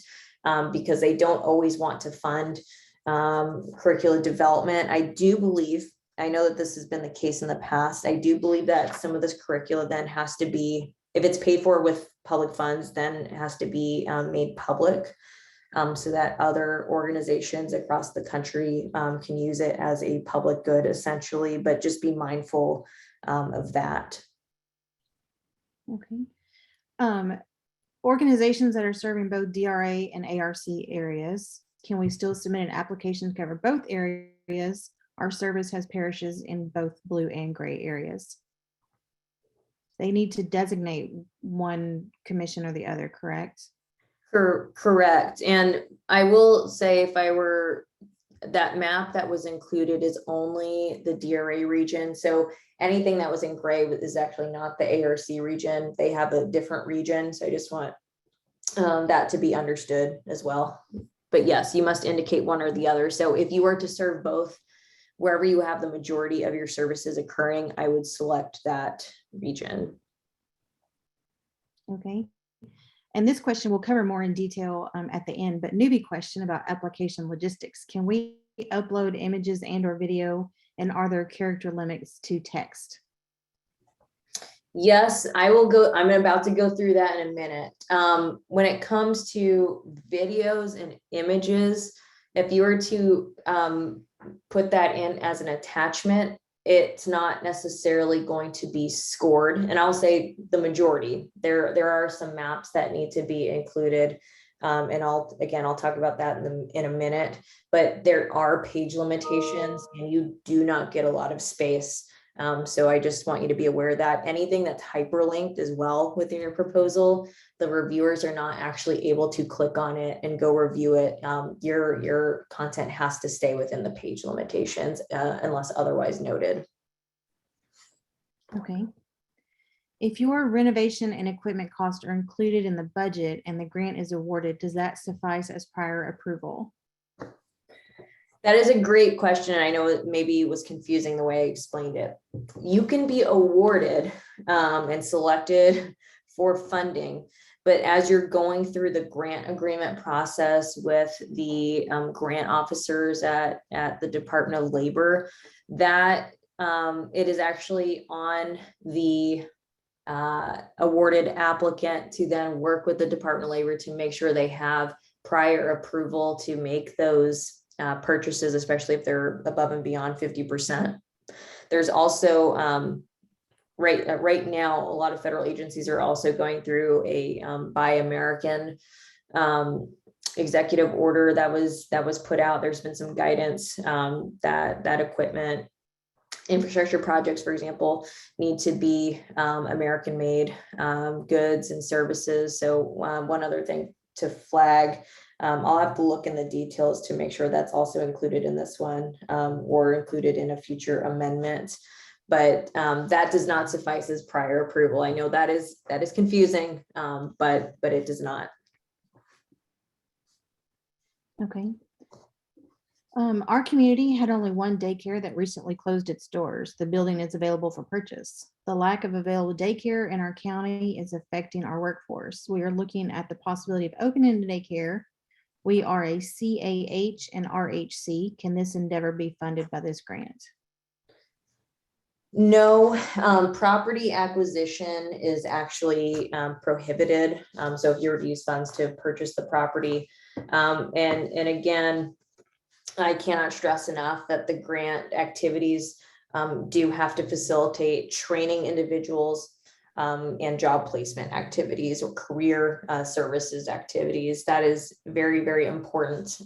because they don't always want to fund curricular development. I know that this has been the case in the past. I do believe that some of this curricula then has to be, if it's paid for with public funds, then it has to be made public, so that other organizations across the country can use it as a public good, essentially, but just be mindful of that. Okay. Organizations that are serving both DRA and ARC areas, can we still submit an application to cover both areas? Our service has parishes in both blue and gray areas. They need to designate one commission or the other, correct? Correct. And I will say, that map that was included is only the DRA region. So anything that was in gray is actually not the ARC region. They have a different region. So I just want that to be understood as well. But yes, you must indicate one or the other. So if you were to serve both, wherever you have the majority of your services occurring, I would select that region. Okay. And this question we'll cover more in detail at the end, but newbie question about application logistics. Can we upload images and/or video, and are there character limits to text? Yes, I'm about to go through that in a minute. When it comes to videos and images, if you were to put that in as an attachment, it's not necessarily going to be scored. And I'll say the majority. There are some maps that need to be included. And I'll talk about that in a minute, but there are page limitations and you do not get a lot of space. So I just want you to be aware of that. Anything that's hyperlinked as well within your proposal, the reviewers are not actually able to click on it and go review it. Your content has to stay within the page limitations unless otherwise noted. Okay. If your renovation and equipment costs are included in the budget and the grant is awarded, does that suffice as prior approval? That is a great question. I know it maybe was confusing the way I explained it. You can be awarded and selected for funding, but as you're going through the grant agreement process with the grant officers at the Department of Labor, that it is actually on the awarded applicant to then work with the Department of Labor to make sure they have prior approval to make those purchases, especially if they're above and beyond 50%. There's also right now, a lot of federal agencies are also going through a Buy American executive order that was put out. There's been some guidance that equipment infrastructure projects, for example, need to be American made goods and services. So one other thing to flag, I'll have to look in the details to make sure that's also included in this one or included in a future amendment. But that does not suffice as prior approval. I know that is confusing, but it does not. Okay. Our community had only one daycare that recently closed its doors. The building is available for purchase. The lack of available daycare in our county is affecting our workforce. We are looking at the possibility of opening a daycare. We are a CAH and RHC. Can this endeavor be funded by this grant? No, property acquisition is actually prohibited. So if you were to use funds to purchase the property, and again, I cannot stress enough that the grant activities do have to facilitate training individuals and job placement activities or career services activities. That is very, very important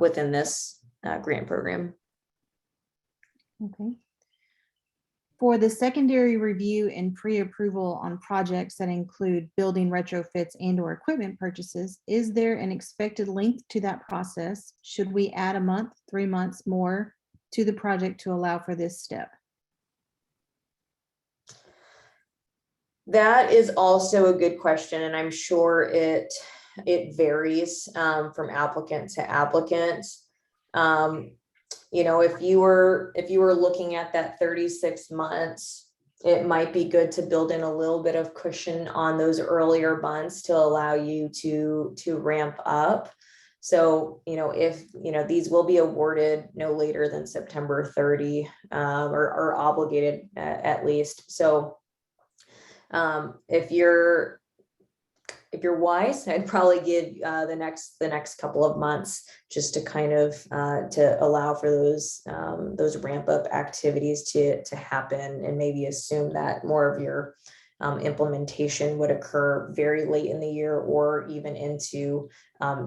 within this grant program. Okay. For the secondary review and pre-approval on projects that include building retrofits and/or equipment purchases, is there an expected length to that process? Should we add a month, 3 months more to the project to allow for this step? That is also a good question, and I'm sure it varies from applicant to applicant. If you were looking at that 36 months, it might be good to build in a little bit of cushion on those earlier months to allow you to ramp up. So, if these will be awarded no later than September 30, or obligated at least. So if you're wise, I'd probably give the next couple of months just to kind of to allow for those ramp up activities to happen, and maybe assume that more of your implementation would occur very late in the year or even into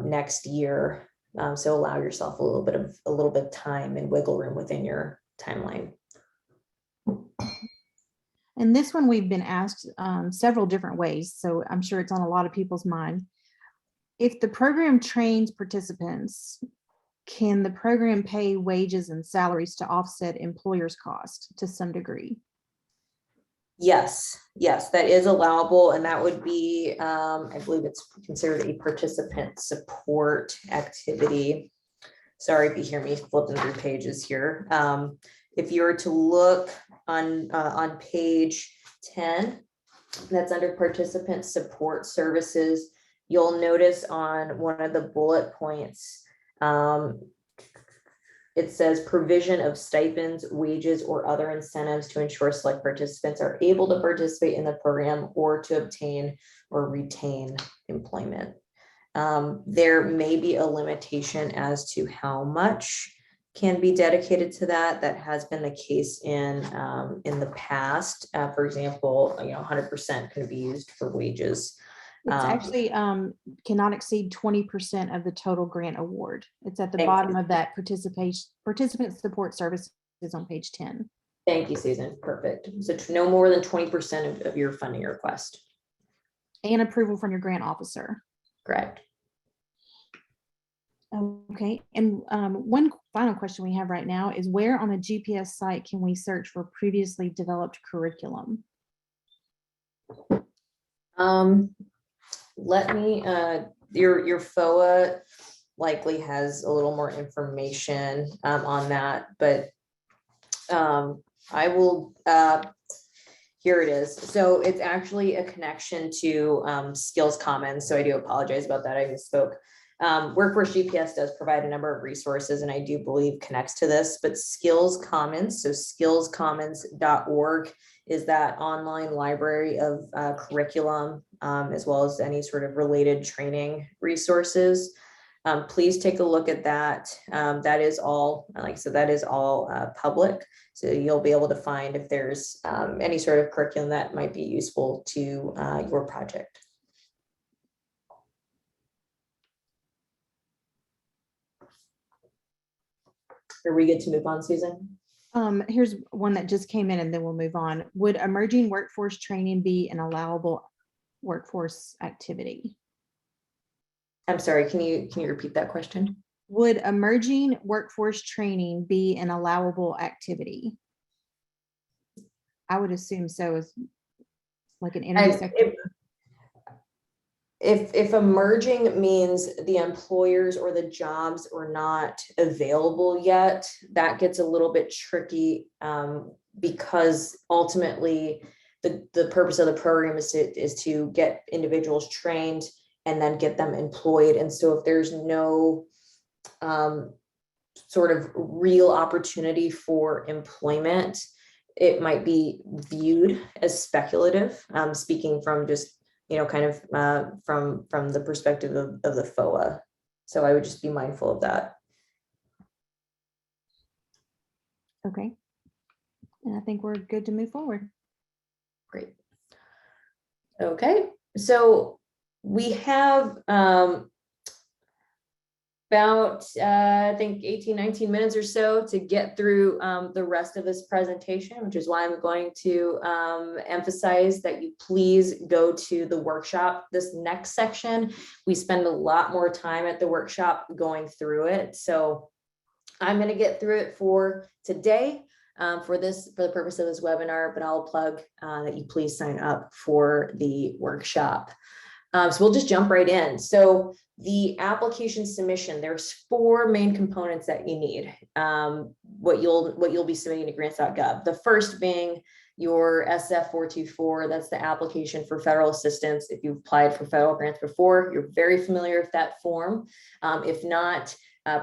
next year. So allow yourself a little bit of time and wiggle room within your timeline. And this one we've been asked several different ways, so I'm sure it's on a lot of people's mind. If the program trains participants, can the program pay wages and salaries to offset employers' cost to some degree? Yes, that is allowable, and that would be, I believe it's considered a participant support activity. Sorry if you hear me flipping through pages here. If you were to look on page 10, that's under participant support services, you'll notice on one of the bullet points, it says provision of stipends, wages, or other incentives to ensure select participants are able to participate in the program or to obtain or retain employment. There may be a limitation as to how much can be dedicated to that. That has been the case in the past. For example, 100% can be used for wages. It's actually cannot exceed 20% of the total grant award. It's at the bottom of that participant support services on page 10. Thank you, Susan. Perfect. So no more than 20% of your funding request. And approval from your grant officer. Correct. Okay, and one final question we have right now is, where on a GPS site can we search for previously developed curriculum? Let me, your FOA likely has a little more information on that, but I will, here it is. So it's actually a connection to Skills Commons. So I do apologize about that. I misspoke. Workforce GPS does provide a number of resources, and I do believe connects to this, but Skills Commons, so skillscommons.org is that online library of curriculum, as well as any sort of related training resources. Please take a look at that. That is all, like I said, that is all public. So you'll be able to find if there's any sort of curriculum that might be useful to your project. Are we good to move on, Susan? Here's one that just came in and then we'll move on. Would emerging workforce training be an allowable workforce activity? I'm sorry, can you repeat that question? Would emerging workforce training be an allowable activity? I would assume so, as like an intersector. if emerging means the employers or the jobs are not available yet, that gets a little bit tricky, because ultimately the purpose of the program is to get individuals trained and then get them employed. And so if there's no sort of real opportunity for employment, it might be viewed as speculative, speaking from just, kind of from the perspective of the FOA. So I would just be mindful of that. Okay. And I think we're good to move forward. Great. Okay, so we have about I think 18-19 minutes or so to get through the rest of this presentation, which is why I'm going to emphasize that you please go to the workshop. This next section, we spend a lot more time at the workshop going through it. So I'm going to get through it for today for the purpose of this webinar, but I'll plug that you please sign up for the workshop. So we'll just jump right in. So the application submission, there's 4 main components that you need. What you'll be submitting to grants.gov. The first being your SF-424, that's the application for federal assistance. If you've applied for federal grants before, you're very familiar with that form. If not,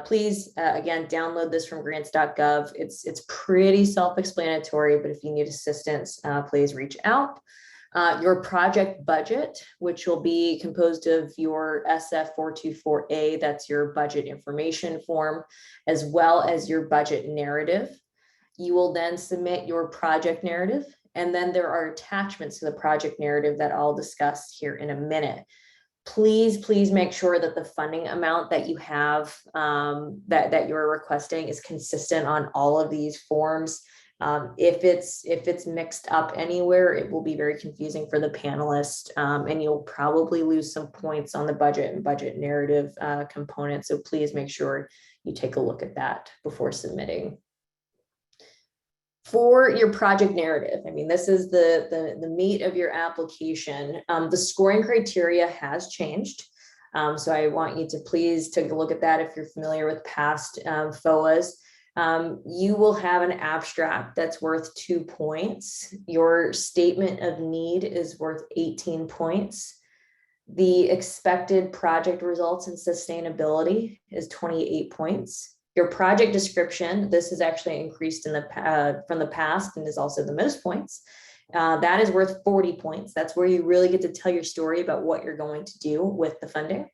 please, again, download this from grants.gov. It's pretty self-explanatory, but if you need assistance, please reach out. Your project budget, which will be composed of your SF-424A, that's your budget information form, as well as your budget narrative. You will then submit your project narrative, and then there are attachments to the project narrative that I'll discuss here in a minute. Please make sure that the funding amount that you have, that you're requesting, is consistent on all of these forms. If it's mixed up anywhere, it will be very confusing for the panelists, and you'll probably lose some points on the budget and budget narrative component. So please make sure you take a look at that before submitting. For your project narrative, I mean, this is the meat of your application. The scoring criteria has changed. So I want you to please take a look at that if you're familiar with past FOAs. You will have an abstract that's worth 2 points. Your statement of need is worth 18 points. The expected project results and sustainability is 28 points. Your project description, this is actually increased in from the past and is also the most points. That is worth 40 points. That's where you really get to tell your story about what you're going to do with the funding.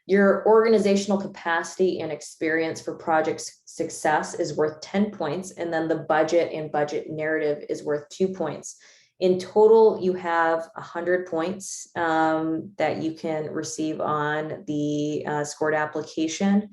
Your organizational capacity and experience for project success is worth 10 points. And then the budget and budget narrative is worth 2 points. In total, you have 100 points that you can receive on the scored application.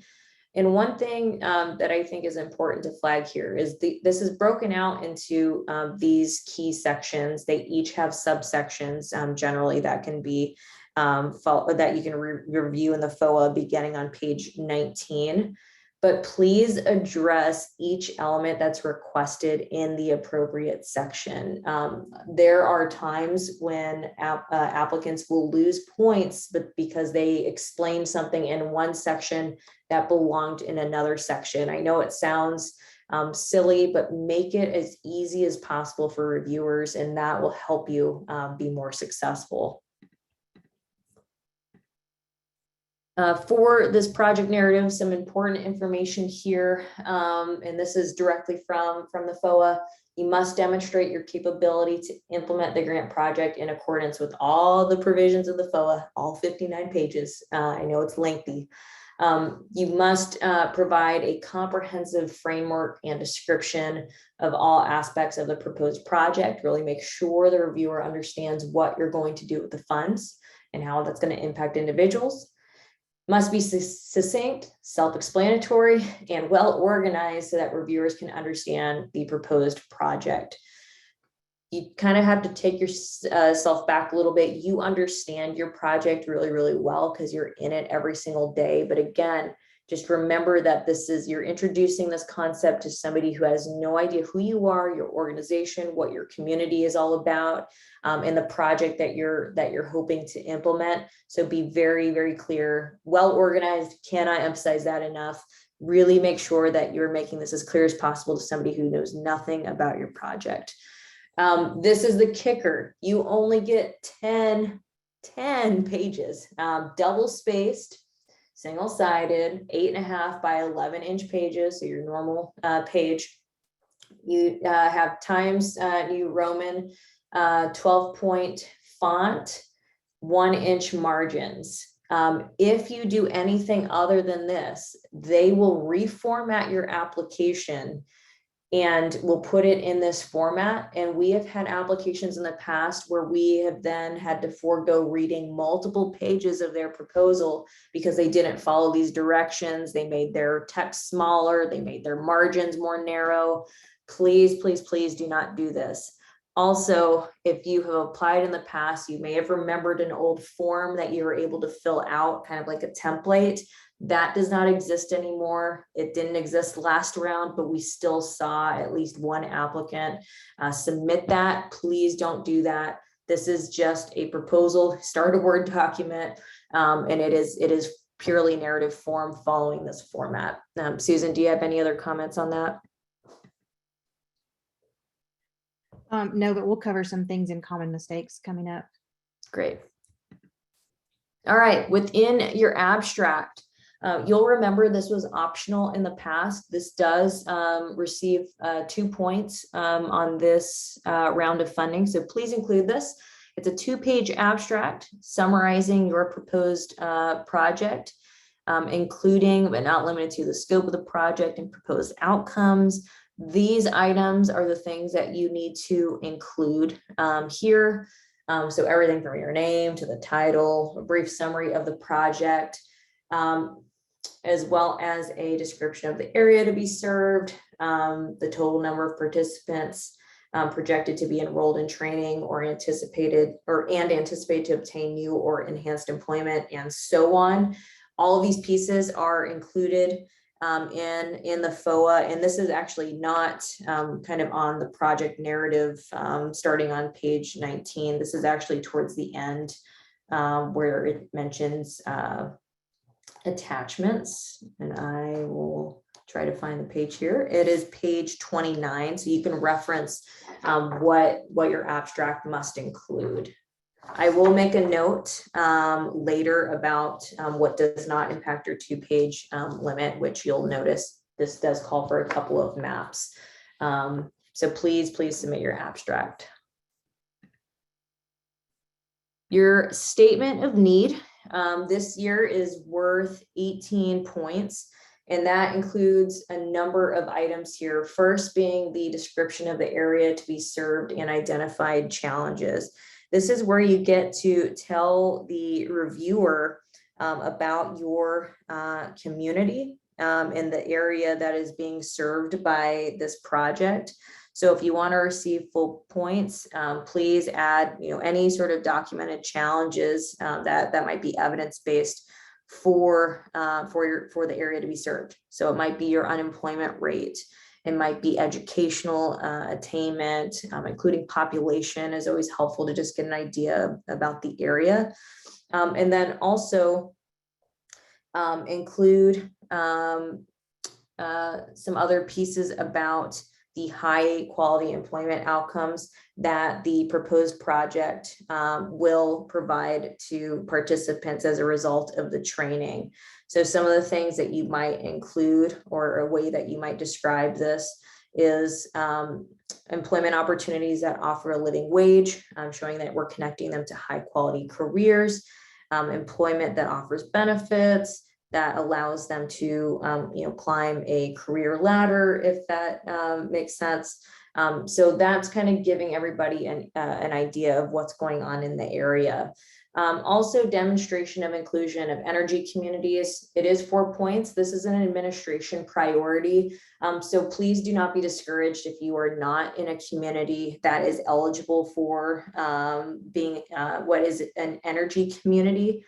And one thing that I think is important to flag here is this is broken out into these key sections. They each have subsections generally that can be that you can review in the FOA beginning on page 19. But please address each element that's requested in the appropriate section. There are times when applicants will lose points, but because they explained something in one section that belonged in another section. I know it sounds silly, but make it as easy as possible for reviewers, and that will help you be more successful. For this project narrative, some important information here, and this is directly from the FOA. You must demonstrate your capability to implement the grant project in accordance with all the provisions of the FOA, all 59 pages. I know it's lengthy. You must provide a comprehensive framework and description of all aspects of the proposed project. Really make sure the reviewer understands what you're going to do with the funds and how that's going to impact individuals. Must be succinct, self-explanatory, and well organized so that reviewers can understand the proposed project. You kind of have to take yourself back a little bit. You understand your project really, really well because you're in it every single day. But again, Just remember that you're introducing this concept to somebody who has no idea who you are, your organization, what your community is all about, and the project that you're hoping to implement. So be very, very clear, well organized. Cannot emphasize that enough. Really make sure that you're making this as clear as possible to somebody who knows nothing about your project. This is the kicker. You only get 10 pages, double spaced, single-sided, 8.5 by 11-inch pages. So your normal page. You have Times New Roman 12-point font, 1-inch margins. If you do anything other than this, they will reformat your application and we'll put it in this format. And we have had applications in the past where we have then had to forego reading multiple pages of their proposal because they didn't follow these directions. They made their text smaller, they made their margins more narrow. Please, please, please do not do this. Also, if you have applied in the past, you may have remembered an old form that you were able to fill out, kind of like a template. That does not exist anymore. It didn't exist last round, but we still saw at least one applicant submit that. Please don't do that. This is just a proposal, start a Word document, and it is purely narrative form following this format. Susan, do you have any other comments on that? No, but we'll cover some things in common mistakes coming up. Great. All right, within your abstract, you'll remember this was optional in the past. This does receive 2 points on this round of funding, so please include this. It's a 2-page abstract summarizing your proposed project, including but not limited to the scope of the project and proposed outcomes. These items are the things that you need to include here. So everything from your name to the title, a brief summary of the project, as well as a description of the area to be served, the total number of participants projected to be enrolled in training or anticipated to obtain new or enhanced employment, and so on. All of these pieces are included in the FOA, and this is actually not kind of on the project narrative starting on page 19. This is actually towards the end where it mentions attachments, and I will try to find the page here. It is page 29, so you can reference what your abstract must include. I will make a note later about what does not impact your 2-page limit, which you'll notice this does call for a couple of maps. So please submit your abstract. Your statement of need this year is worth 18 points. And that includes a number of items here. First being the description of the area to be served and identified challenges. This is where you get to tell the reviewer about your community and the area that is being served by this project. So if you want to receive full points, please add any sort of documented challenges that might be evidence-based for the area to be served. So it might be your unemployment rate. It might be educational attainment, including population is always helpful to just get an idea about the area. And then also include some other pieces about the high quality employment outcomes that the proposed project will provide to participants as a result of the training. So some of the things that you might include, or a way that you might describe this, is employment opportunities that offer a living wage, showing that we're connecting them to high quality careers, employment that offers benefits, that allows them to climb a career ladder, if that makes sense. So that's kind of giving everybody an idea of what's going on in the area. Also, demonstration of inclusion of energy communities. It is 4 points. This is an administration priority. So please do not be discouraged if you are not in a community that is eligible for being what is an energy community.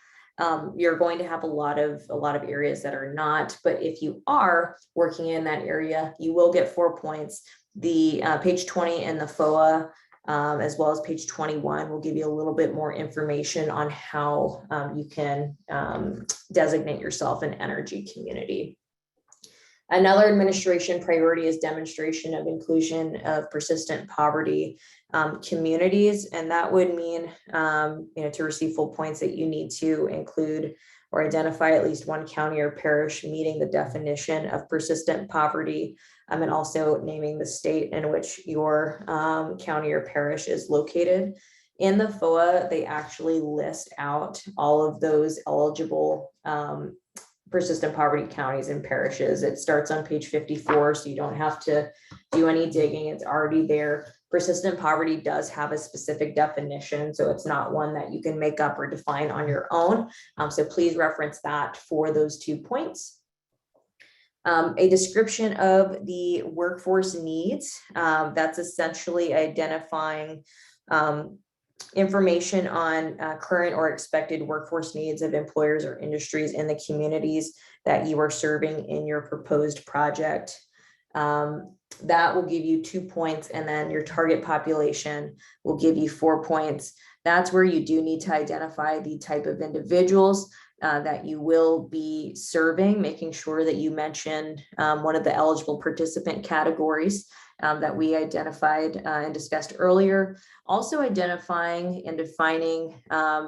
You're going to have a lot of areas that are not, but if you are working in that area, you will get 4 points. The page 20 and the FOA, as well as page 21, will give you a little bit more information on how you can designate yourself an energy community. Another administration priority is demonstration of inclusion of persistent poverty communities. And that would mean, to receive full points, that you need to include or identify at least one county or parish meeting the definition of persistent poverty, and also naming the state in which your county or parish is located. In the FOA, they actually list out all of those eligible persistent poverty counties and parishes. It starts on page 54, so you don't have to do any digging. It's already there. Persistent poverty does have a specific definition, so it's not one that you can make up or define on your own. So please reference that for those 2 points. A description of the workforce needs. That's essentially identifying information on current or expected workforce needs of employers or industries in the communities that you are serving in your proposed project. That will give you 2 points, and then your target population will give you 4 points. That's where you do need to identify the type of individuals that you will be serving, making sure that you mention one of the eligible participant categories that we identified and discussed earlier. Also identifying and defining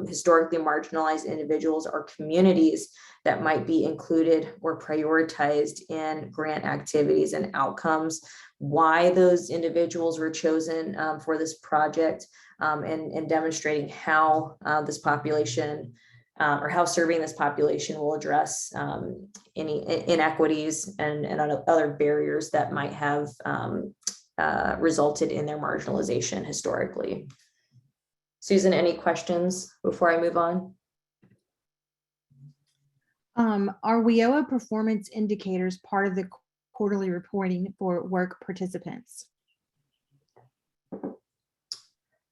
historically marginalized individuals or communities that might be included or prioritized in grant activities and outcomes, why those individuals were chosen for this project, and demonstrating how this population or how serving this population will address any inequities and other barriers that might have resulted in their marginalization historically. Susan, any questions before I move on? Are WIOA performance indicators part of the quarterly reporting for work participants?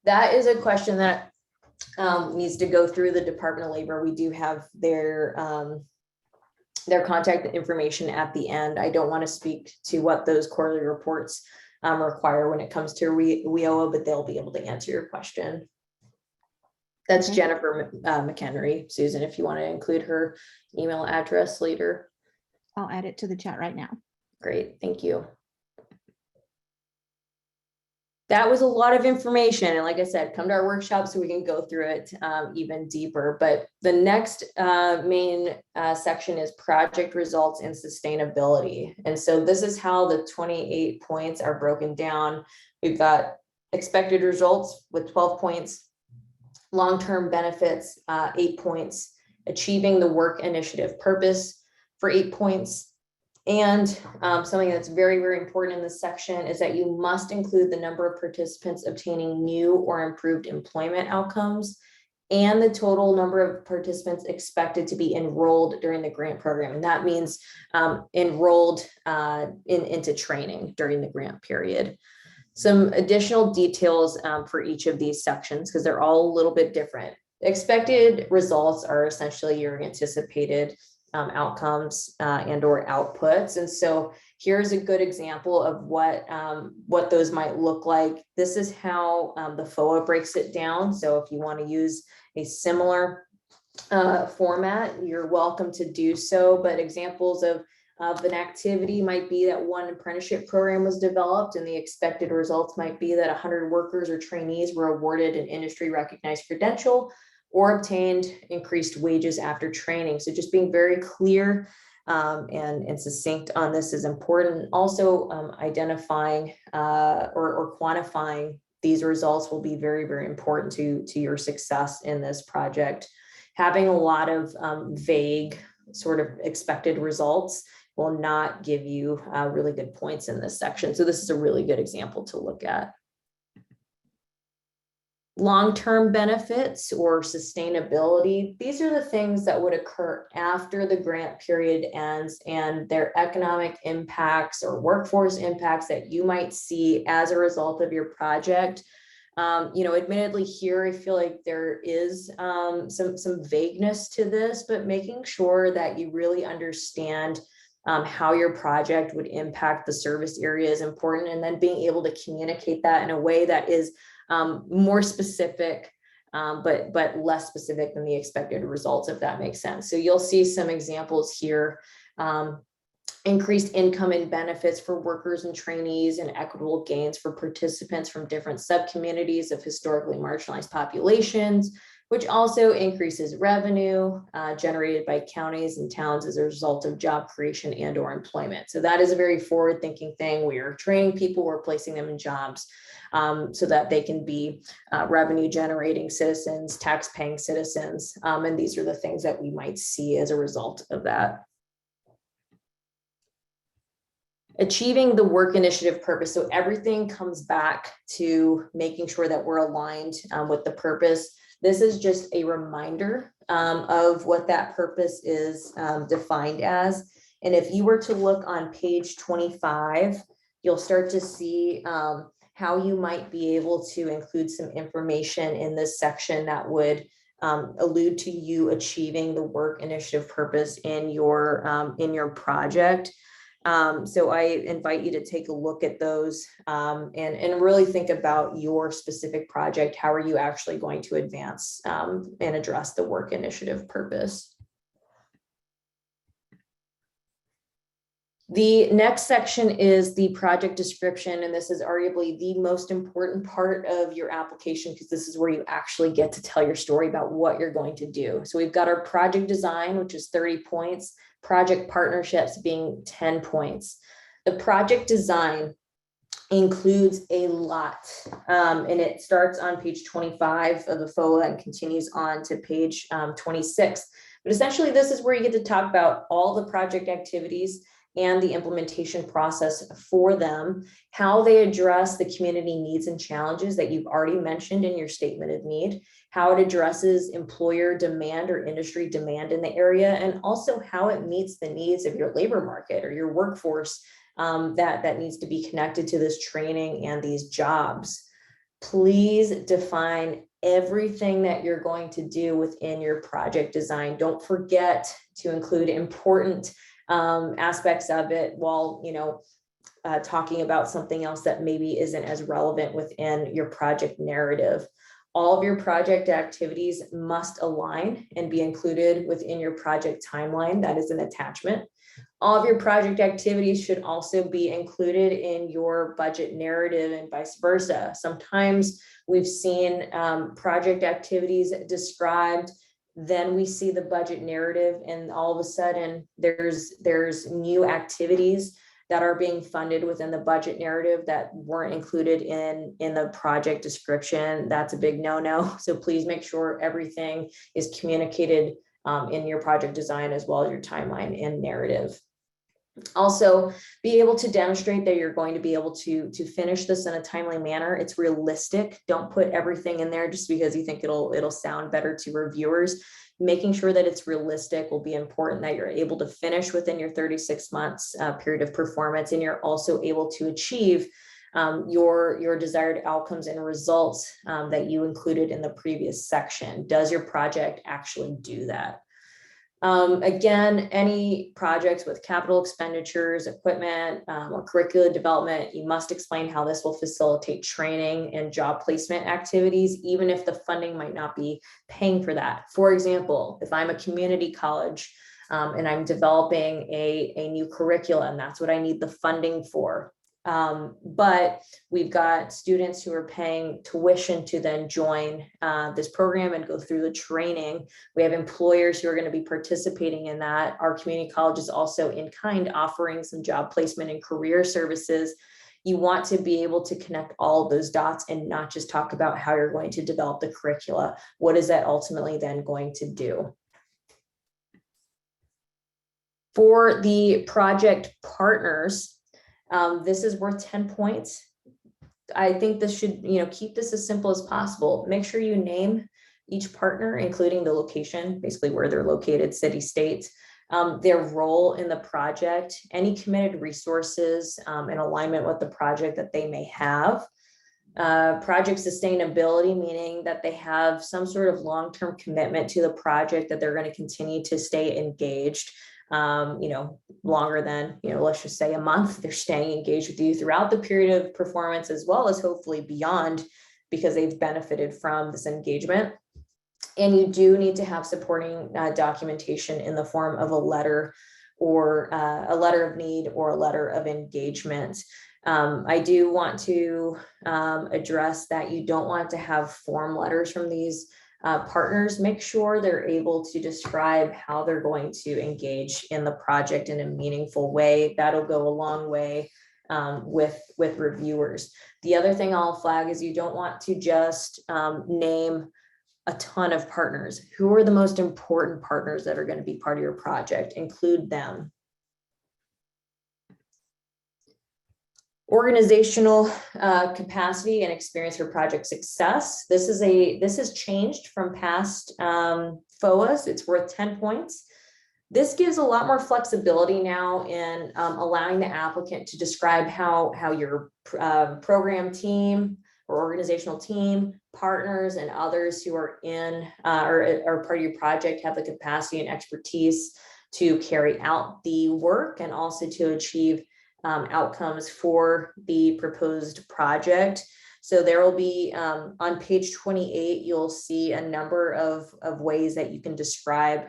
That is a question that needs to go through the Department of Labor. We do have their contact information at the end. I don't want to speak to what those quarterly reports require when it comes to WIOA, but they'll be able to answer your question. That's okay. Jennifer McHenry. Susan, if you want to include her email address later. I'll add it to the chat right now. Great, thank you. That was a lot of information. And like I said, come to our workshop so we can go through it even deeper. But the next main section is project results and sustainability. And so this is how the 28 points are broken down. We've got expected results with 12 points, long-term benefits, 8 points, achieving the work initiative purpose for 8 points. And something that's very, very important in this section is that you must include the number of participants obtaining new or improved employment outcomes and the total number of participants expected to be enrolled during the grant program. And that means enrolled into training during the grant period. Some additional details for each of these sections, because they're all a little bit different. Expected results are essentially your anticipated outcomes and or outputs. And so here's a good example of what those might look like. This is how the FOA breaks it down. So if you want to use a similar format, you're welcome to do so. But examples of an activity might be that one apprenticeship program was developed, and the expected results might be that 100 workers or trainees were awarded an industry recognized credential or obtained increased wages after training. So just being very clear and succinct on this is important. Also, identifying or quantifying these results will be very, very important to your success in this project. Having a lot of vague sort of expected results will not give you really good points in this section. So this is a really good example to look at. Long-term benefits or sustainability. These are the things that would occur after the grant period ends, and their economic impacts or workforce impacts that you might see as a result of your project Admittedly here, I feel like there is some vagueness to this, but making sure that you really understand how your project would impact the service area is important, and then being able to communicate that in a way that is more specific, but less specific than the expected results, if that makes sense. So you'll see some examples here. Increased income and benefits for workers and trainees, and equitable gains for participants from different subcommunities of historically marginalized populations, which also increases revenue generated by counties and towns as a result of job creation and or employment. So that is a very forward-thinking thing. We are training people, we're placing them in jobs so that they can be revenue generating citizens, tax paying citizens. And these are the things that we might see as a result of that. Achieving the work initiative purpose. So everything comes back to making sure that we're aligned with the purpose. This is just a reminder of what that purpose is defined as. And if you were to look on page 25, you'll start to see how you might be able to include some information in this section that would allude to you achieving the work initiative purpose in your project. So I invite you to take a look at those and really think about your specific project. How are you actually going to advance and address the work initiative purpose? The next section is the project description, and this is arguably the most important part of your application, because this is where you actually get to tell your story about what you're going to do. So we've got our project design, which is 30 points, project partnerships being 10 points. The project design includes a lot, and it starts on page 25 of the FOA and continues on to page 26. But essentially, this is where you get to talk about all the project activities and the implementation process for them, how they address the community needs and challenges that you've already mentioned in your statement of need, how it addresses employer demand or industry demand in the area, and also how it meets the needs of your labor market or your workforce that needs to be connected to this training and these jobs. Please define everything that you're going to do within your project design. Don't forget to include important aspects of it while talking about something else that maybe isn't as relevant within your project narrative. All of your project activities must align and be included within your project timeline. That is an attachment. All of your project activities should also be included in your budget narrative and vice versa. Sometimes we've seen project activities described, then we see the budget narrative, and all of a sudden there's new activities that are being funded within the budget narrative that weren't included in the project description. That's a big no-no. So please make sure everything is communicated in your project design as well as your timeline and narrative. Also, be able to demonstrate that you're going to be able to finish this in a timely manner. It's realistic. Don't put everything in there just because you think it'll sound better to reviewers. Making sure that it's realistic will be important, that you're able to finish within your 36 months period of performance, and you're also able to achieve your desired outcomes and results that you included in the previous section. Does your project actually do that? Again, any projects with capital expenditures, equipment, or curricular development, you must explain how this will facilitate training and job placement activities, even if the funding might not be paying for that. For example, if I'm a community college and I'm developing a new curriculum, that's what I need the funding for. But we've got students who are paying tuition to then join this program and go through the training. We have employers who are going to be participating in that. Our community college is also in kind offering some job placement and career services. You want to be able to connect all of those dots and not just talk about how you're going to develop the curricula. What is that ultimately then going to do? For the project partners, this is worth 10 points. I think this should, keep this as simple as possible. Make sure you name each partner, including the location, basically where they're located, city, state, their role in the project, any committed resources in alignment with the project that they may have. Project sustainability, meaning that they have some sort of long-term commitment to the project, that they're going to continue to stay engaged, longer than, let's just say a month. They're staying engaged with you throughout the period of performance, as well as hopefully beyond, because they've benefited from this engagement. And you do need to have supporting documentation in the form of a letter, or a letter of need, or a letter of engagement. I do want to address that you don't want to have form letters from these partners. Make sure they're able to describe how they're going to engage in the project in a meaningful way. That'll go a long way with reviewers. The other thing I'll flag is you don't want to just name a ton of partners. Who are the most important partners that are going to be part of your project? Include them. Organizational capacity and experience for project success. This has changed from past FOAs. It's worth 10 points. This gives a lot more flexibility now in allowing the applicant to describe how your program team or organizational team, partners, and others who are in or are part of your project have the capacity and expertise to carry out the work, and also to achieve outcomes for the proposed project. So there will be on page 28, you'll see a number of ways that you can describe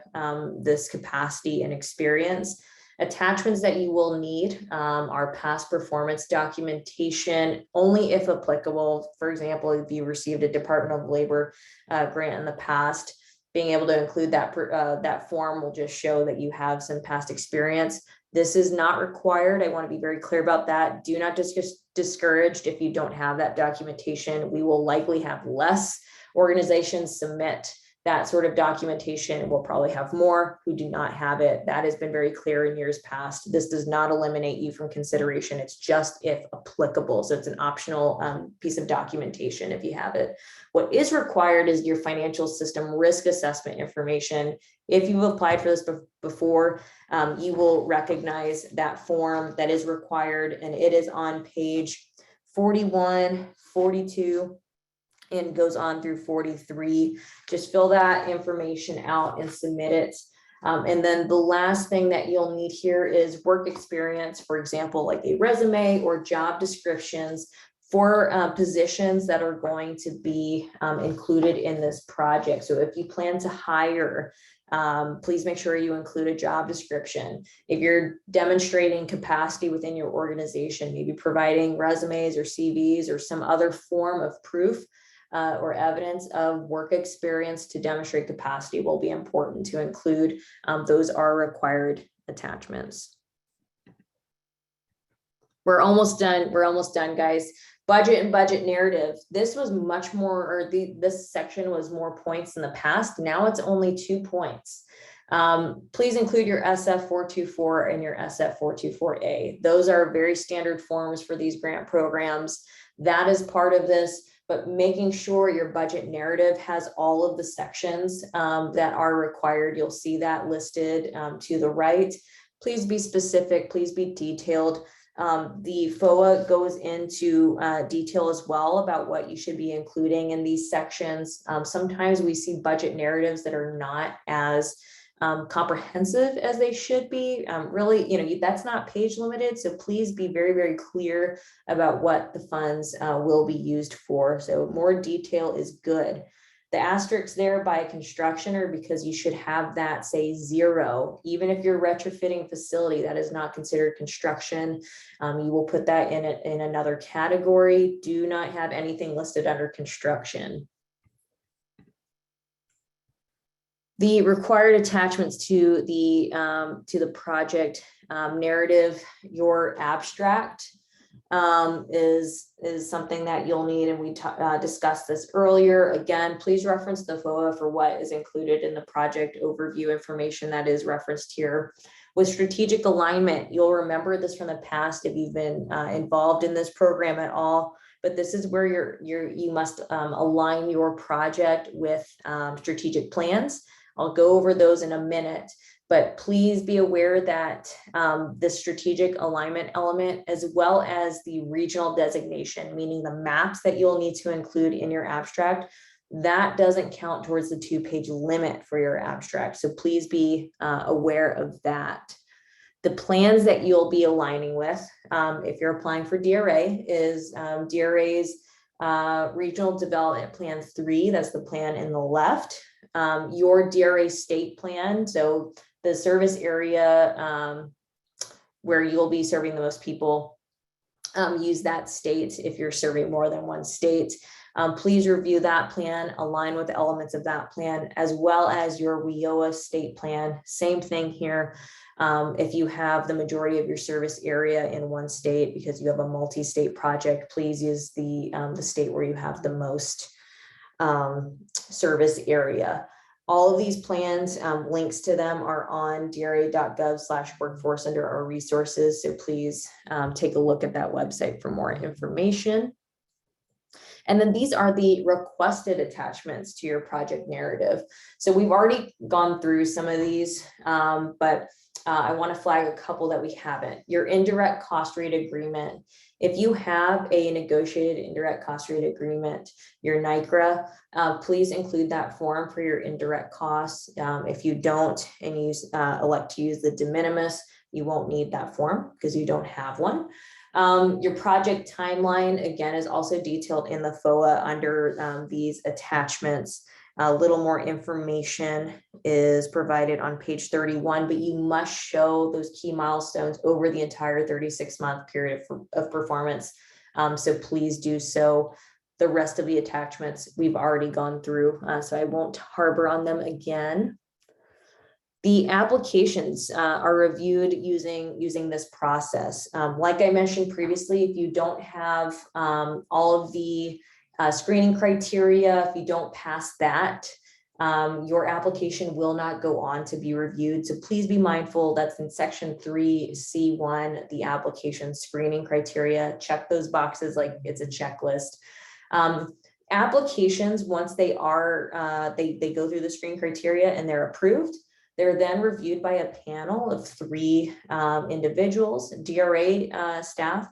this capacity and experience. Attachments that you will need are past performance documentation, only if applicable. For example, if you received a Department of Labor grant in the past, being able to include that form will just show that you have some past experience. This is not required. I want to be very clear about that. Do not just get discouraged if you don't have that documentation. We will likely have less organizations submit that sort of documentation. We'll probably have more who do not have it. That has been very clear in years past. This does not eliminate you from consideration. It's just if applicable. So it's an optional piece of documentation if you have it. What is required is your financial system risk assessment information. If you've applied for this before, you will recognize that form that is required, and it is on page 41, 42, and goes on through 43. Just fill that information out and submit it. And then the last thing that you'll need here is work experience, for example, like a resume or job descriptions for positions that are going to be included in this project. So if you plan to hire, please make sure you include a job description. If you're demonstrating capacity within your organization, maybe providing resumes or CVs or some other form of proof or evidence of work experience to demonstrate capacity will be important to include. Those are required attachments. We're almost done. We're almost done, guys. Budget and budget narrative. This was much more, or this section was more points in the past. Now it's only 2 points. Please include your SF424 and your SF424A. Those are very standard forms for these grant programs. That is part of this, but making sure your budget narrative has all of the sections that are required. You'll see that listed to the right. Please be specific, please be detailed. The FOA goes into detail as well about what you should be including in these sections. Sometimes we see budget narratives that are not as comprehensive as they should be. Really, that's not page limited. So please be very, very clear about what the funds will be used for. So more detail is good. The asterisks there by construction are because you should have that say 0. Even if you're retrofitting a facility, that is not considered construction. You will put that in another category. Do not have anything listed under construction. The required attachments to the project narrative, your abstract is something that you'll need, and we discussed this earlier. Again, please reference the FOA for what is included in the project overview information that is referenced here. With strategic alignment, you'll remember this from the past if you've been involved in this program at all, but this is where you must align your project with strategic plans. I'll go over those in a minute, but please be aware that the strategic alignment element, as well as the regional designation, meaning the maps that you'll need to include in your abstract, that doesn't count towards the 2-page limit for your abstract. So please be aware of that. The plans that you'll be aligning with, if you're applying for DRA, is DRA's Regional Development Plan 3, that's the plan in the left. Your DRA state plan, so the service area where you'll be serving the most people, use that state if you're serving more than one state. Please review that plan, align with the elements of that plan, as well as your WIOA state plan. Same thing here. If you have the majority of your service area in one state because you have a multi-state project, please use the state where you have the most service area. All of these plans, links to them are on dra.gov/workforce under our resources. So please take a look at that website for more information. And then these are the requested attachments to your project narrative. So we've already gone through some of these, but I want to flag a couple that we haven't. Your indirect cost rate agreement. If you have a negotiated indirect cost rate agreement, your NICRA, please include that form for your indirect costs. If you don't and you elect to use the de minimis, you won't need that form because you don't have one. Your project timeline, again, is also detailed in the FOA under these attachments. A little more information is provided on page 31, but you must show those key milestones over the entire 36-month period of performance. So please do so. The rest of the attachments we've already gone through, so I won't harbor on them again. The applications are reviewed using this process. Like I mentioned previously, if you don't have all of the screening criteria, if you don't pass that, your application will not go on to be reviewed. So please be mindful, that's in section 3C1, the application screening criteria. Check those boxes like it's a checklist. Applications, once they are, they go through the screening criteria and they're approved, they're then reviewed by a panel of 3 individuals. DRA staff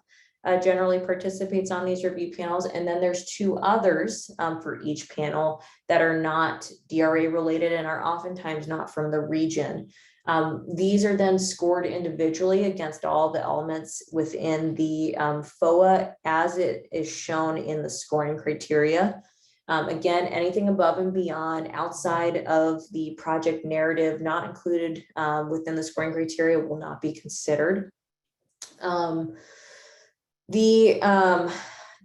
generally participates on these review panels, and then there's 2 others for each panel that are not DRA related and are oftentimes not from the region. These are then scored individually against all the elements within the FOA as it is shown in the scoring criteria. Again, anything above and beyond outside of the project narrative not included within the scoring criteria will not be considered.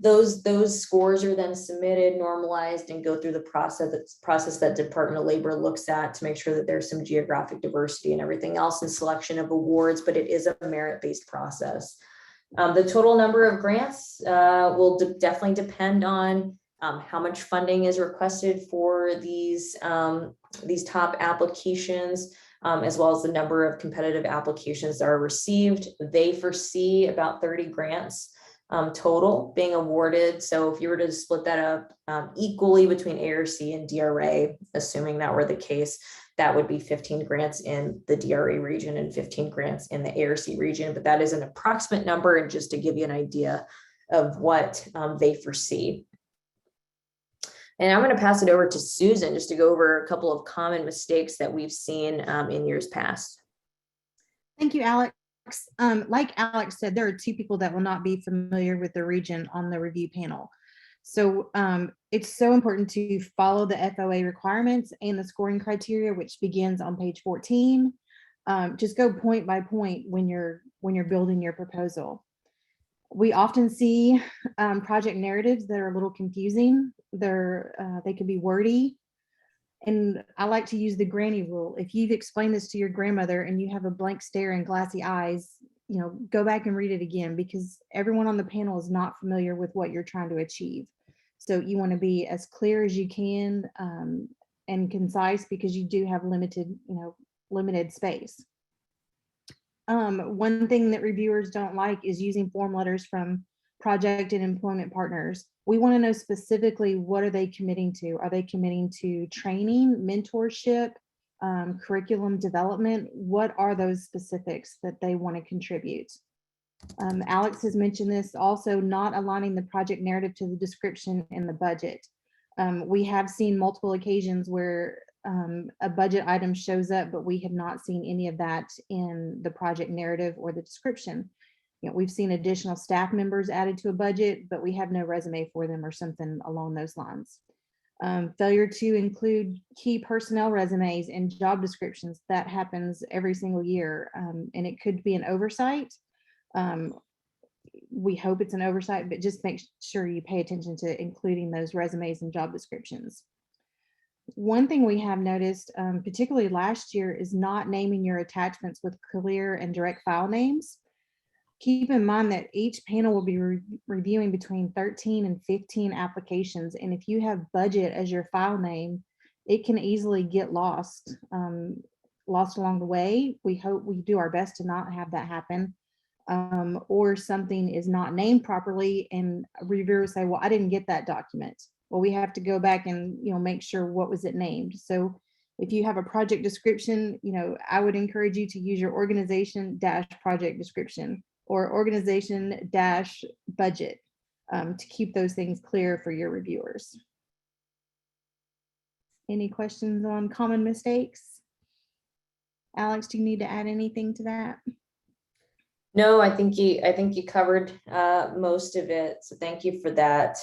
Those scores are then submitted, normalized, and go through the process that Department of Labor looks at to make sure that there's some geographic diversity and everything else in selection of awards, but it is a merit-based process. The total number of grants will definitely depend on how much funding is requested for these top applications, as well as the number of competitive applications that are received. They foresee about 30 grants total being awarded. So if you were to split that up equally between ARC and DRA, assuming that were the case, that would be 15 grants in the DRA region and 15 grants in the ARC region. But that is an approximate number, and just to give you an idea of what they foresee. And I'm going to pass it over to Susan just to go over a couple of common mistakes that we've seen in years past. Thank you, Alex. Like Alex said, there are 2 people that will not be familiar with the region on the review panel. So it's so important to follow the FOA requirements and the scoring criteria, which begins on page 14. Just go point by point when you're building your proposal. We often see project narratives that are a little confusing. They could be wordy. And I like to use the granny rule. If you've explained this to your grandmother and you have a blank stare and glassy eyes, go back and read it again, because everyone on the panel is not familiar with what you're trying to achieve. So you want to be as clear as you can and concise, because you do have limited space. One thing that reviewers don't like is using form letters from project and employment partners. We want to know specifically, what are they committing to? Are they committing to training, mentorship, curriculum development, what are those specifics that they want to contribute? Alex has mentioned this, also not aligning the project narrative to the description in the budget. We have seen multiple occasions where a budget item shows up, but we have not seen any of that in the project narrative or the description. You know, we've seen additional staff members added to a budget, but we have no resume for them or something along those lines. Failure to include key personnel resumes and job descriptions, that happens every single year, and it could be an oversight. We hope it's an oversight, but just make sure you pay attention to including those resumes and job descriptions. One thing we have noticed, particularly last year, is not naming your attachments with clear and direct file names. Keep in mind that each panel will be reviewing between 13 and 15 applications. And if you have budget as your file name, it can easily get lost along the way. We hope we do our best to not have that happen. Or something is not named properly and a reviewer say, well, I didn't get that document. Well, we have to go back and, make sure what was it named. So if you have a project description, I would encourage you to use your organization dash project description or organization dash budget to keep those things clear for your reviewers. Any questions on common mistakes? Alex, do you need to add anything to that? No, I think you covered most of it. So thank you for that.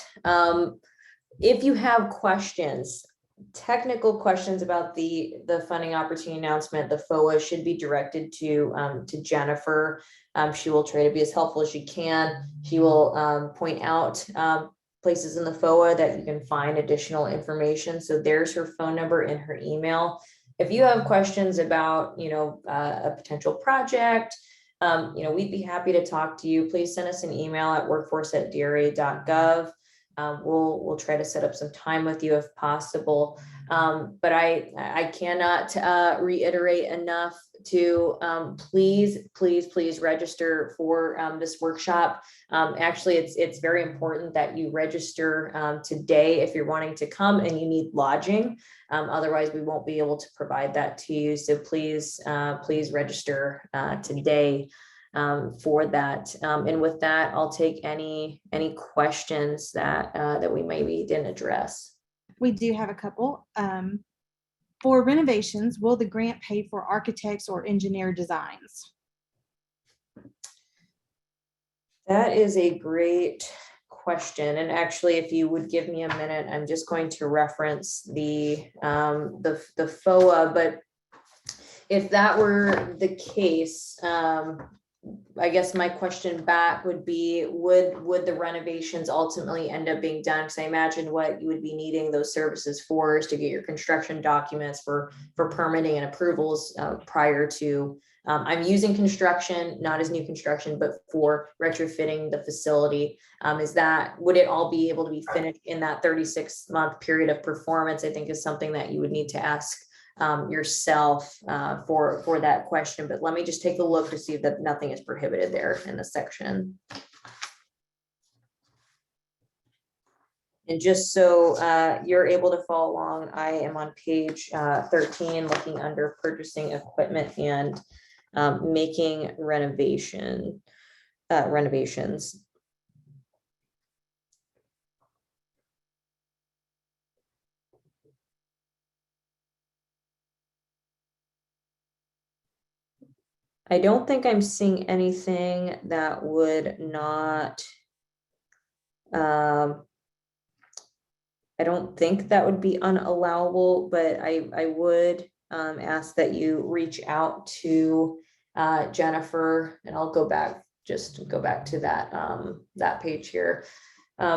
If you have questions, technical questions about the funding opportunity announcement, the FOA should be directed to Jennifer. She will try to be as helpful as she can. She will point out places in the FOA that you can find additional information. So there's her phone number and her email. If you have questions about, a potential project, we'd be happy to talk to you. Please send us an email at workforce@dra.gov. We'll try to set up some time with you if possible. But I cannot reiterate enough to please register for this workshop. Actually, it's very important that you register today if you're wanting to come and you need lodging. Otherwise, we won't be able to provide that to you. So please register today for that. And with that, I'll take any questions that we maybe didn't address. We do have a couple. For renovations, will the grant pay for architects or engineer designs? That is a great question. And actually, if you would give me a minute, I'm just going to reference the FOA. But if that were the case, I guess my question back would be, would the renovations ultimately end up being done? Because I imagine what you would be needing those services for is to get your construction documents for permitting and approvals prior to, I'm using construction, not as new construction, but for retrofitting the facility. Would it all be able to be finished in that 36-month period of performance? I think is something that you would need to ask yourself for that question, but let me just take a look to see that nothing is prohibited there in the section. And just so you're able to follow along, I am on page 13, looking under purchasing equipment and making renovations. I don't think I'm seeing anything that would not, I don't think that would be unallowable, but I would ask that you reach out to Jennifer, and I'll go back to that page here.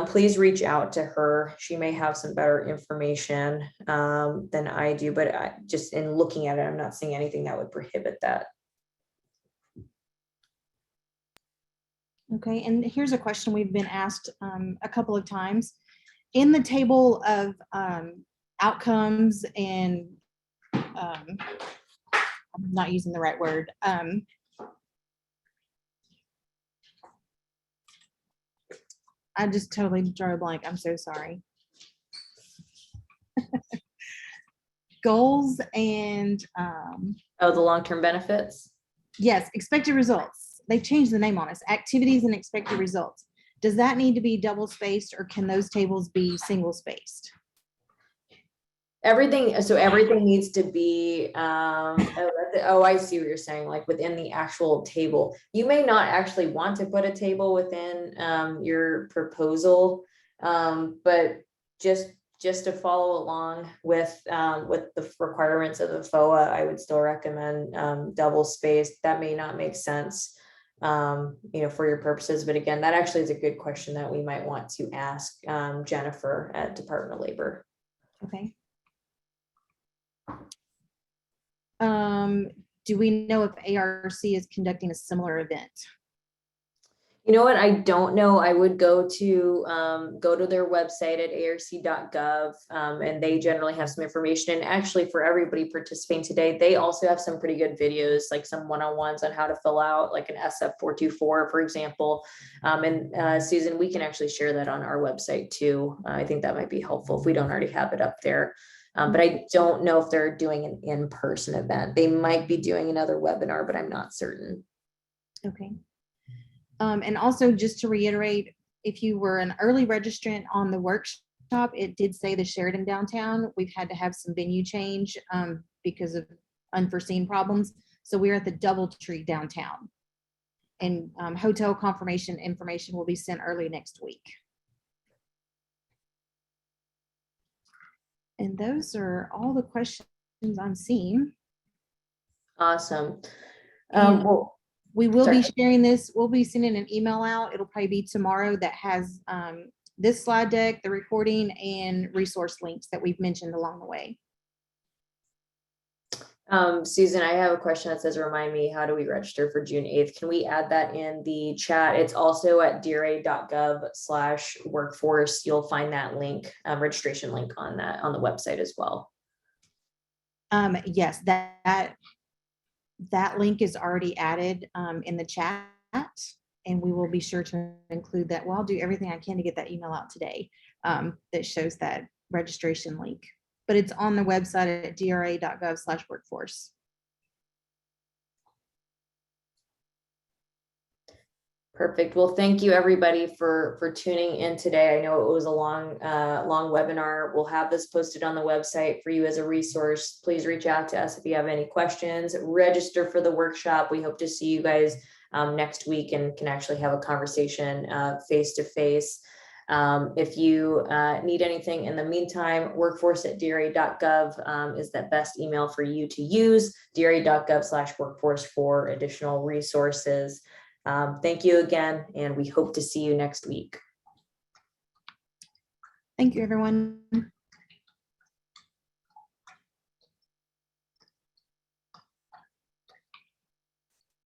Please reach out to her. She may have some better information than I do, but just in looking at it, I'm not seeing anything that would prohibit that. Okay, and here's a question we've been asked a couple of times. In the table of outcomes and, I'm not using the right word. I just totally drew a blank. I'm so sorry. goals and Oh, the long-term benefits? yes, expected results. They changed the name on us, activities and expected results. Does that need to be double spaced or can those tables be single spaced? Everything, so everything needs to be, oh, I see what you're saying, like within the actual table. You may not actually want to put a table within your proposal, but just to follow along with the requirements of the FOA, I would still recommend double spaced. That may not make sense, for your purposes, but again, that actually is a good question that we might want to ask Jennifer at Department of Labor. Okay. Do we know if ARC is conducting a similar event? You know what? I don't know. I would go to their website at arc.gov, and they generally have some information. And actually, for everybody participating today, they also have some pretty good videos, like some one-on-ones on how to fill out like an SF424, for example. Susan, we can actually share that on our website too. I think that might be helpful if we don't already have it up there. But I don't know if they're doing an in-person event. They might be doing another webinar, but I'm not certain. Okay. And also just to reiterate, if you were an early registrant on the workshop, it did say the Sheridan downtown. We've had to have some venue change because of unforeseen problems. So we're at the DoubleTree downtown. And hotel confirmation information will be sent early next week. And those are all the questions I'm seeing. Awesome. Well, we will sorry. be sharing this. We'll be sending an email out. It'll probably be tomorrow that has this slide deck, the recording, and resource links that we've mentioned along the way. Susan, I have a question that says, remind me, how do we register for June 8th? Can we add that in the chat? It's also at dra.gov/workforce. You'll find that link, registration link on the website as well. Yes, that link is already added in the chat, and we will be sure to include that. Well, I'll do everything I can to get that email out today that shows that registration link, but it's on the website at dra.gov/workforce. Perfect. Well, thank you everybody for tuning in today. I know it was a long webinar. We'll have this posted on the website for you as a resource. Please reach out to us if you have any questions. Register for the workshop. We hope to see you guys next week and can actually have a conversation face to face. If you need anything in the meantime, workforce@dra.gov is the best email for you to use. dra.gov/workforce for additional resources. Thank you again, and we hope to see you next week. Thank you, everyone.